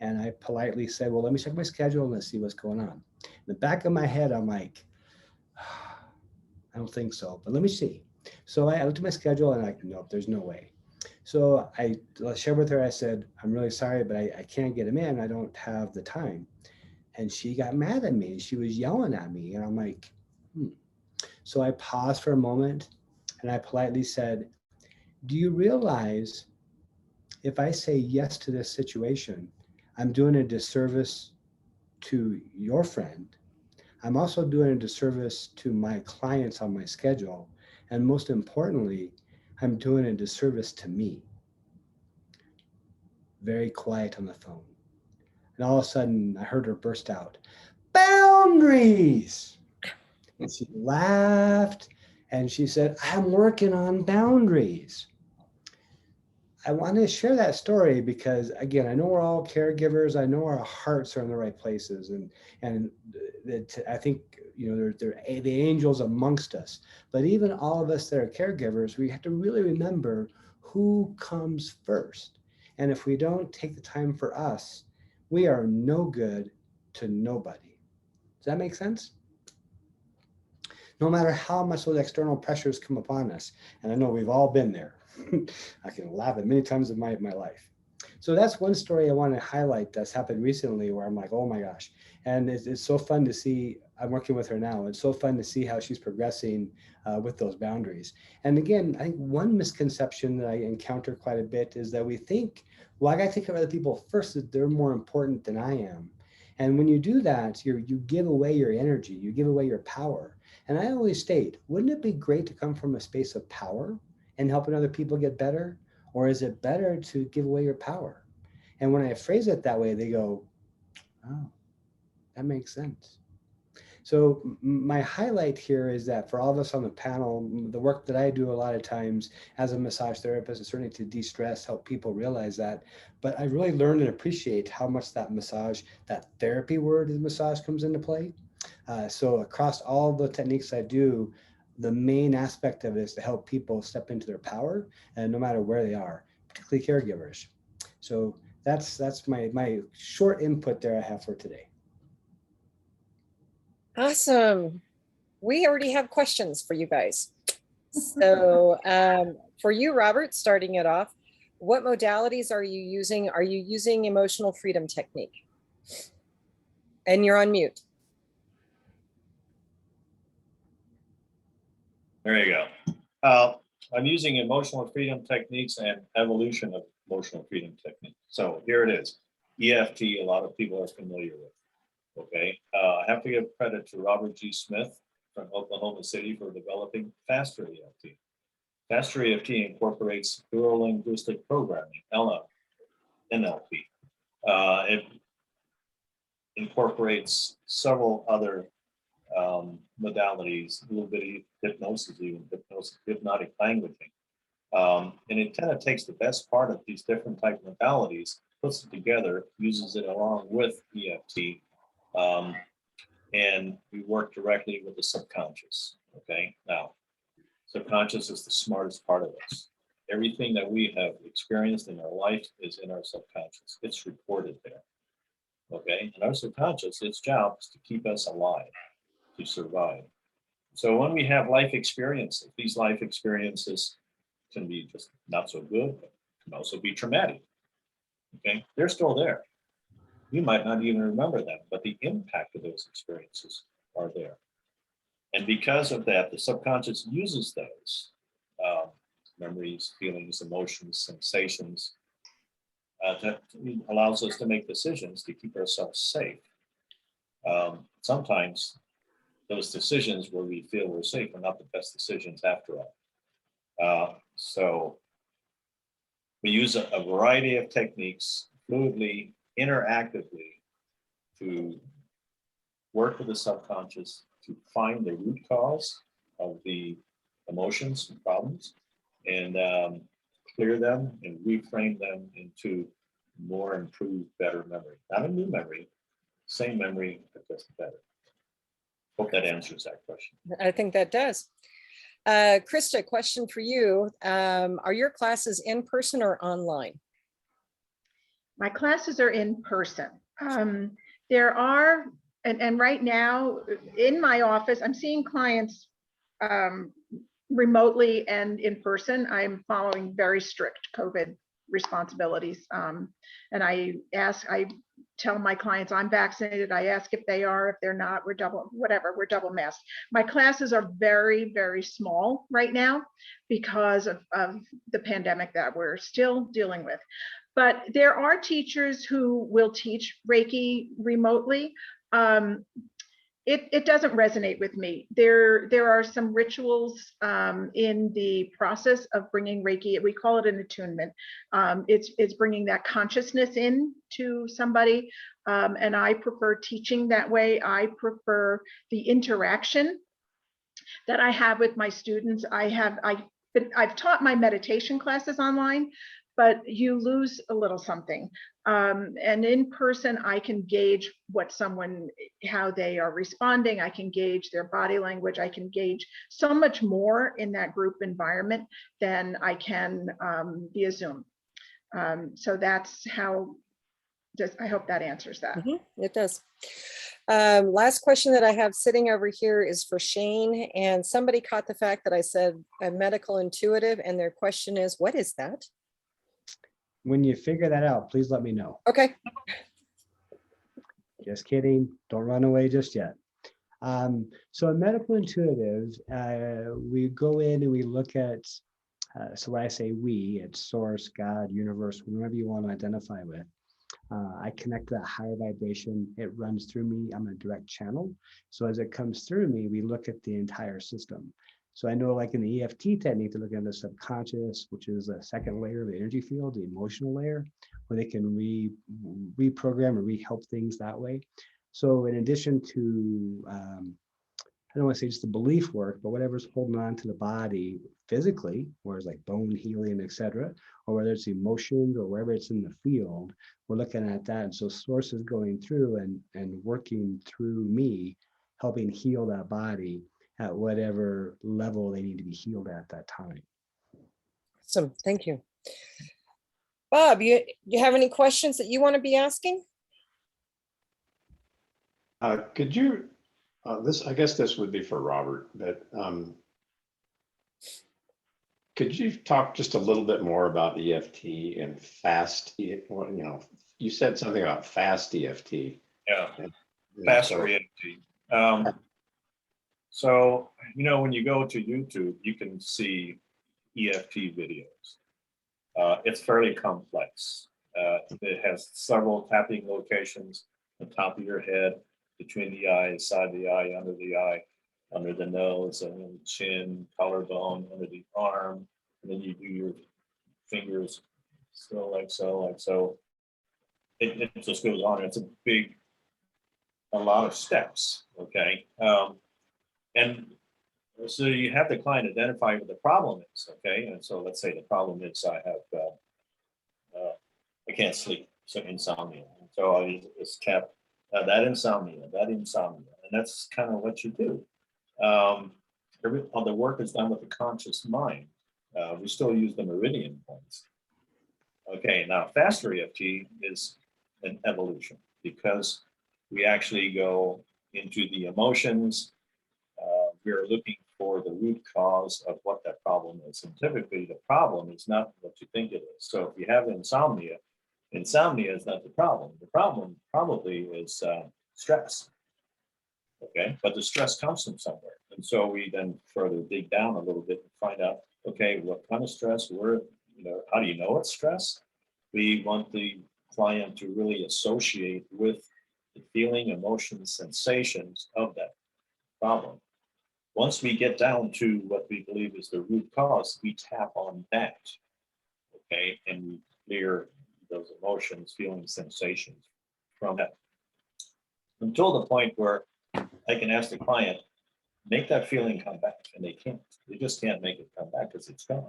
And I politely said, well, let me check my schedule and let's see what's going on. In the back of my head, I'm like, I don't think so, but let me see. So I looked at my schedule and I'm like, nope, there's no way. So I shared with her, I said, I'm really sorry, but I can't get him in. I don't have the time. And she got mad at me. She was yelling at me. And I'm like, So I paused for a moment and I politely said, do you realize if I say yes to this situation, I'm doing a disservice to your friend. I'm also doing a disservice to my clients on my schedule. And most importantly, I'm doing a disservice to me. Very quiet on the phone. And all of a sudden I heard her burst out, boundaries. And she laughed and she said, I'm working on boundaries. I want to share that story because, again, I know we're all caregivers. I know our hearts are in the right places, and I think they're the angels amongst us. But even all of us that are caregivers, we have to really remember who comes first. And if we don't take the time for us, we are no good to nobody. Does that make sense? No matter how much those external pressures come upon us, and I know we've all been there. I can laugh at many times in my life. So that's one story I want to highlight that's happened recently where I'm like, oh my gosh. And it's so fun to see, I'm working with her now. It's so fun to see how she's progressing with those boundaries. And again, I think one misconception that I encounter quite a bit is that we think, well, I got to take care of other people first, that they're more important than I am. And when you do that, you give away your energy, you give away your power. And I always state, wouldn't it be great to come from a space of power and helping other people get better? Or is it better to give away your power? And when I phrase it that way, they go, oh, that makes sense. So my highlight here is that for all of us on the panel, the work that I do a lot of times as a massage therapist is certainly to de-stress, help people realize that. But I really learned and appreciate how much that massage, that therapy word in massage comes into play. So across all the techniques I do, the main aspect of it is to help people step into their power, and no matter where they are, particularly caregivers. So that's my short input there I have for today. Awesome. We already have questions for you guys. So for you, Robert, starting it off, what modalities are you using? Are you using emotional freedom technique? And you're on mute. There you go. I'm using emotional freedom techniques and evolution of emotional freedom techniques. So here it is. EFT, a lot of people are familiar with. Okay. I have to give credit to Robert G. Smith from Oklahoma City for developing Faster EFT. Faster EFT incorporates neuro-linguistic programming, NLP. It incorporates several other modalities, a little bit of hypnosis, even hypnotic languaging. And it kind of takes the best part of these different type of modalities, puts it together, uses it along with EFT, and we work directly with the subconscious. Okay, now subconscious is the smartest part of us. Everything that we have experienced in our life is in our subconscious. It's recorded there. Okay, and our subconscious, its job is to keep us alive, to survive. So when we have life experiences, these life experiences can be just not so good, but can also be traumatic. Okay, they're still there. You might not even remember them, but the impact of those experiences are there. And because of that, the subconscious uses those memories, feelings, emotions, sensations, that allows us to make decisions to keep ourselves safe. Sometimes those decisions where we feel we're safe are not the best decisions after all. So we use a variety of techniques fluidly, interactively, to work with the subconscious to find the root cause of the emotions and problems, and clear them and reframe them into more improved, better memory. Not a new memory, same memory, but just better. Hope that answers that question. I think that does. Krista, question for you. Are your classes in person or online? My classes are in person. There are, and right now in my office, I'm seeing clients remotely and in person. I'm following very strict COVID responsibilities. And I tell my clients I'm vaccinated. I ask if they are, if they're not, we're double masked. My classes are very, very small right now because of the pandemic that we're still dealing with. But there are teachers who will teach Reiki remotely. It doesn't resonate with me. There are some rituals in the process of bringing Reiki. We call it an attunement. It's bringing that consciousness in to somebody, and I prefer teaching that way. I prefer the interaction that I have with my students. I've taught my meditation classes online, but you lose a little something. And in person, I can gauge how they are responding. I can gauge their body language. I can gauge so much more in that group environment than I can via Zoom. So that's how, I hope that answers that. It does. Last question that I have sitting over here is for Shane, and somebody caught the fact that I said a medical intuitive, and their question is, what is that? When you figure that out, please let me know. Okay. Just kidding. Don't run away just yet. So a medical intuitive, we go in and we look at, so when I say we, it's source, God, universe, whatever you want to identify with. I connect to that higher vibration. It runs through me. I'm a direct channel. So as it comes through me, we look at the entire system. So I know, like in the EFT technique, they're looking at the subconscious, which is the second layer of the energy field, the emotional layer, where they can reprogram or help things that way. So in addition to, I don't want to say just the belief work, but whatever's holding on to the body physically, whereas like bone healing, etc., or whether it's emotions or wherever it's in the field, we're looking at that. And so source is going through and working through me, helping heal that body at whatever level they need to be healed at that time. Awesome. Thank you. Bob, you have any questions that you want to be asking? Could you, I guess this would be for Robert, but could you talk just a little bit more about EFT and fast, you said something about fast EFT. Yeah, fast EFT. So, when you go to YouTube, you can see EFT videos. It's fairly complex. It has several tapping locations, the top of your head, between the eyes, side of the eye, under the nose, and then the chin, collarbone, under the arm, and then you do your fingers, so like so. It just goes on. It's a lot of steps, okay? And so you have the client identify what the problem is, okay? And so let's say the problem is I can't sleep, so insomnia. And so I just tap that insomnia, and that's kind of what you do. All the work is done with the conscious mind, We still use the meridian points. Okay, now faster EFT is an evolution because we actually go into the emotions. We're looking for the root cause of what that problem is. And typically the problem is not what you think it is. So if you have insomnia, insomnia is not the problem. The problem probably is stress. Okay, but the stress comes from somewhere. And so we then further dig down a little bit and find out, okay, what kind of stress, where, how do you know it's stress? We want the client to really associate with the feeling, emotions, sensations of that problem. Once we get down to what we believe is the root cause, we tap on that, okay, and we clear those emotions, feelings, sensations from that. Until the point where I can ask the client, make that feeling come back, and they can't. They just can't make it come back because it's gone.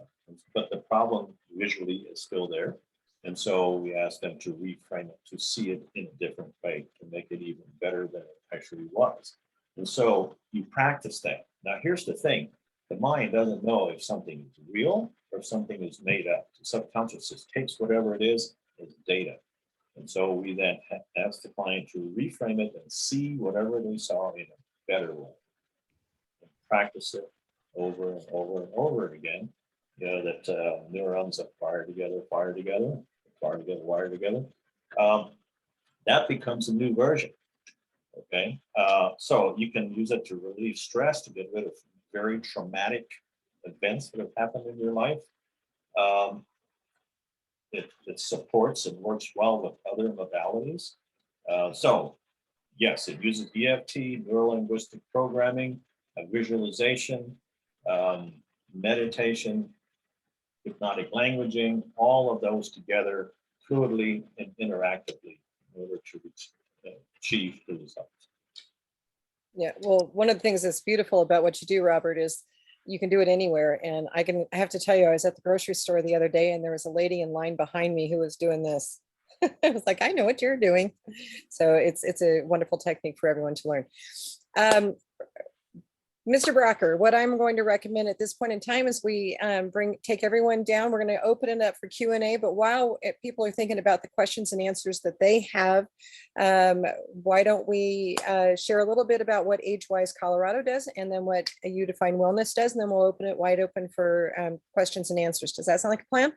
But the problem visually is still there. And so we ask them to reframe it, to see it in a different way, to make it even better than it actually was. And so you practice that. Now, here's the thing. The mind doesn't know if something is real or if something is made up. The subconscious just takes whatever it is as data. And so we then ask the client to reframe it and see whatever they saw in a better way. And practice it over and over and over again. That neurons that wire together, wire together, wire together. That becomes a new version. Okay, so you can use it to relieve stress, to get rid of very traumatic events that have happened in your life. It supports and works well with other modalities. So yes, it uses EFT, neuro-linguistic programming, visualization, meditation, hypnotic languaging, all of those together fluidly and interactively in order to achieve the results. Yeah, well, one of the things that's beautiful about what you do, Robert, is you can do it anywhere. And I have to tell you, I was at the grocery store the other day and there was a lady in line behind me who was doing this. I was like, I know what you're doing. So it's a wonderful technique for everyone to learn. Mr. Brocker, what I'm going to recommend at this point in time is we take everyone down. We're going to open it up for Q&A, but while people are thinking about the questions and answers that they have, why don't we share a little bit about what AgeWise Colorado does and then what You Define Wellness does, and then we'll open it wide open for questions and answers. Does that sound like a plan?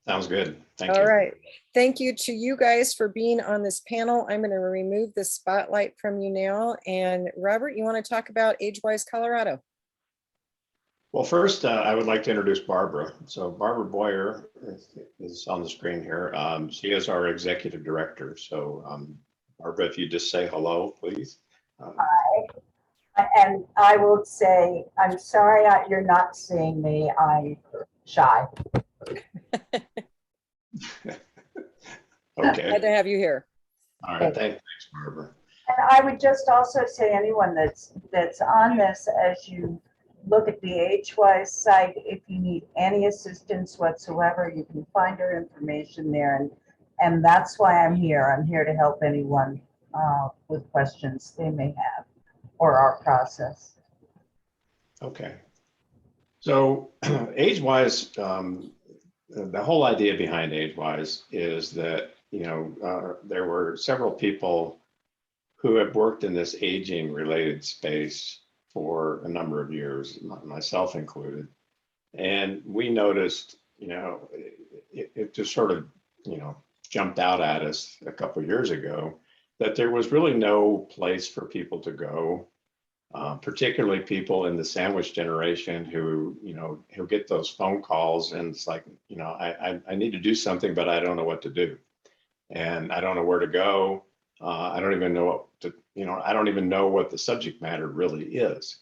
Sounds good. Thank you. All right. Thank you to you guys for being on this panel. I'm going to remove the spotlight from you now. And Robert, you want to talk about AgeWise Colorado? Well, first, I would like to introduce Barbara. So Barbara Boyer is on the screen here. She is our executive director. So Barbara, if you just say hello, please. Hi. And I will say, I'm sorry you're not seeing me. I'm shy. Okay. Glad to have you here. All right. Thanks, Barbara. And I would just also say anyone that's on this, as you look at the AgeWise site, if you need any assistance whatsoever, you can find our information there. And that's why I'm here. I'm here to help anyone with questions they may have or our process. Okay. So AgeWise, the whole idea behind AgeWise is that, there were several people who have worked in this aging related space for a number of years, myself included. And we noticed, it just sort of, jumped out at us a couple of years ago that there was really no place for people to go, particularly people in the sandwich generation who get those phone calls and it's like, I need to do something, but I don't know what to do. And I don't know where to go. I don't even know I don't even know what the subject matter really is.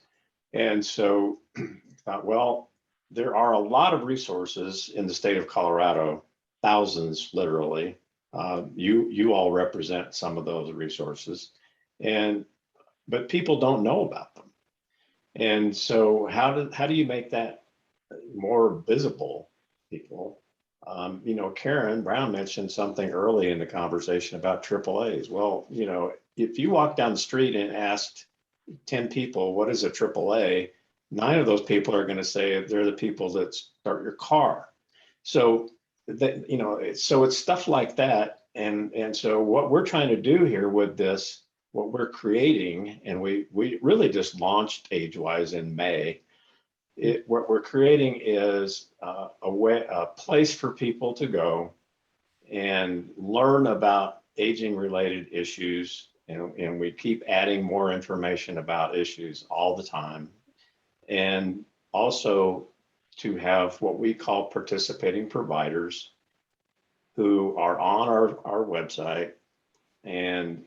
And so I thought, well, there are a lot of resources in the state of Colorado, thousands, literally. You all represent some of those resources, but people don't know about them. And so how do you make that more visible, people? Karen Brown mentioned something early in the conversation about AAAs. Well, if you walk down the street and asked 10 people, what is a AAA? 9 of those people are going to say they're the people that start your car. So that, you know, so it's stuff like that. And so what we're trying to do here with this, what we're creating, and we really just launched AgeWise in May. What we're creating is a place for people to go and learn about aging related issues. And we keep adding more information about issues all the time. And also to have what we call participating providers who are on our website. And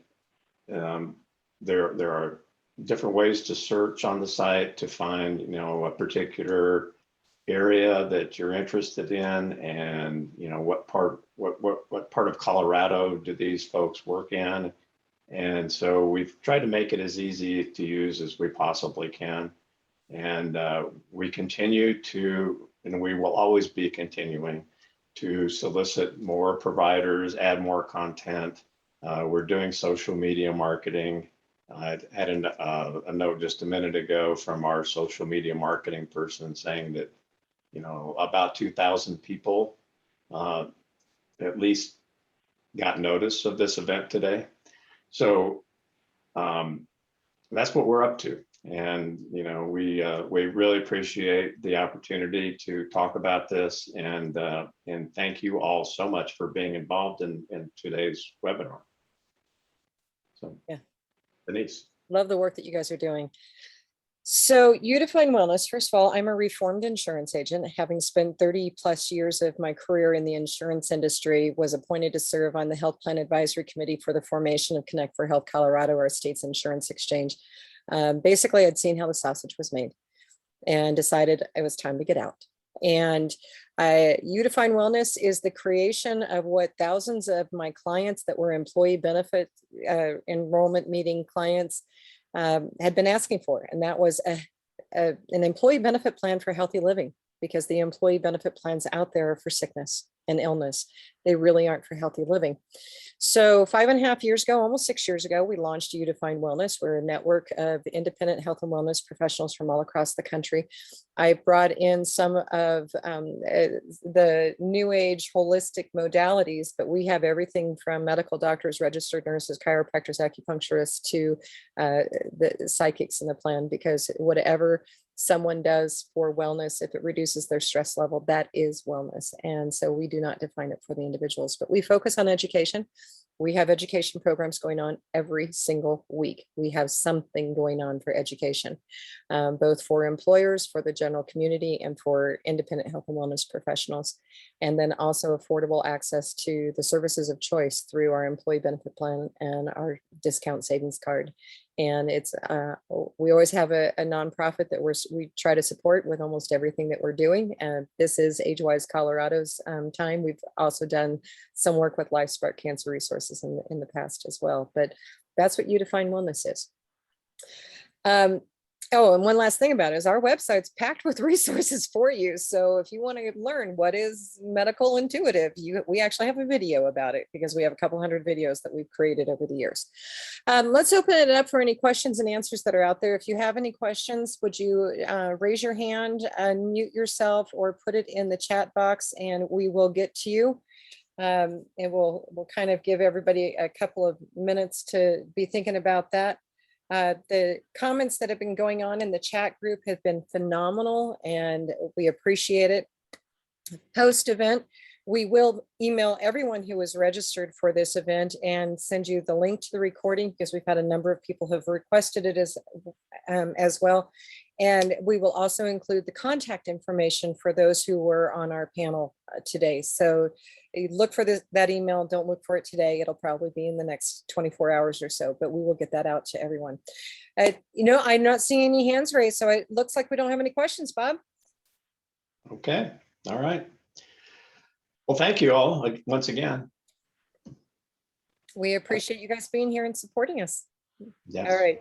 there are different ways to search on the site to find, you know, a particular area that you're interested in, and you know what part of Colorado do these folks work in. And so we've tried to make it as easy to use as we possibly can. And we continue to, and we will always be continuing to solicit more providers, add more content. We're doing social media marketing. I had a note just a minute ago from our social media marketing person saying that, you know, about 2,000 people at least got notice of this event today. So that's what we're up to. And, you know, we really appreciate the opportunity to talk about this, and thank you all so much for being involved in today's webinar. So, yeah, Denise. Love the work that you guys are doing. So you define wellness. First of all, I'm a reformed insurance agent, having spent 30 plus years of my career in the insurance industry, was appointed to serve on the Health Plan Advisory Committee for the formation of Connect for Health Colorado, our state's insurance exchange. Basically, I'd seen how the sausage was made and decided it was time to get out. And you define wellness is the creation of what thousands of my clients that were employee benefit enrollment meeting clients had been asking for. And that was an employee benefit plan for healthy living, because the employee benefit plans out there are for sickness and illness. They really aren't for healthy living. So 5.5 years ago, almost 6 years ago, we launched You Define Wellness. We're a network of independent health and wellness professionals from all across the country. I brought in some of the new age holistic modalities, but we have everything from medical doctors, registered nurses, chiropractors, acupuncturists, to the psychics in the plan, because whatever someone does for wellness, if it reduces their stress level, that is wellness. And so we do not define it for the individuals, but we focus on education. We have education programs going on every single week. We have something going on for education, both for employers, for the general community, and for independent health and wellness professionals. And then also affordable access to the services of choice through our employee benefit plan and our discount savings card. And it's we always have a nonprofit that we try to support with almost everything that we're doing. And this is AgeWise Colorado's time. We've also done some work with LifeSpark Cancer Resources in the past as well. But that's what You Define Wellness is. Oh, and one last thing about it is our website's packed with resources for you. So if you want to learn what is medical intuitive, we actually have a video about it, because we have a couple hundred videos that we've created over the years. Let's open it up for any questions and answers that are out there. If you have any questions, would you raise your hand, unmute yourself, or put it in the chat box, and we will get to you. And we'll kind of give everybody a couple of minutes to be thinking about that. The comments that have been going on in the chat group have been phenomenal, and we appreciate it. Post-event, we will email everyone who is registered for this event and send you the link to the recording, because we've had a number of people who have requested it as well. And we will also include the contact information for those who were on our panel today. So you look for that email. Don't look for it today. It'll probably be in the next 24 hours or so, but we will get that out to everyone. I'm not seeing any hands raised, so it looks like we don't have any questions, Bob. Okay, all right. Well, thank you all once again. We appreciate you guys being here and supporting us. Yes. All right.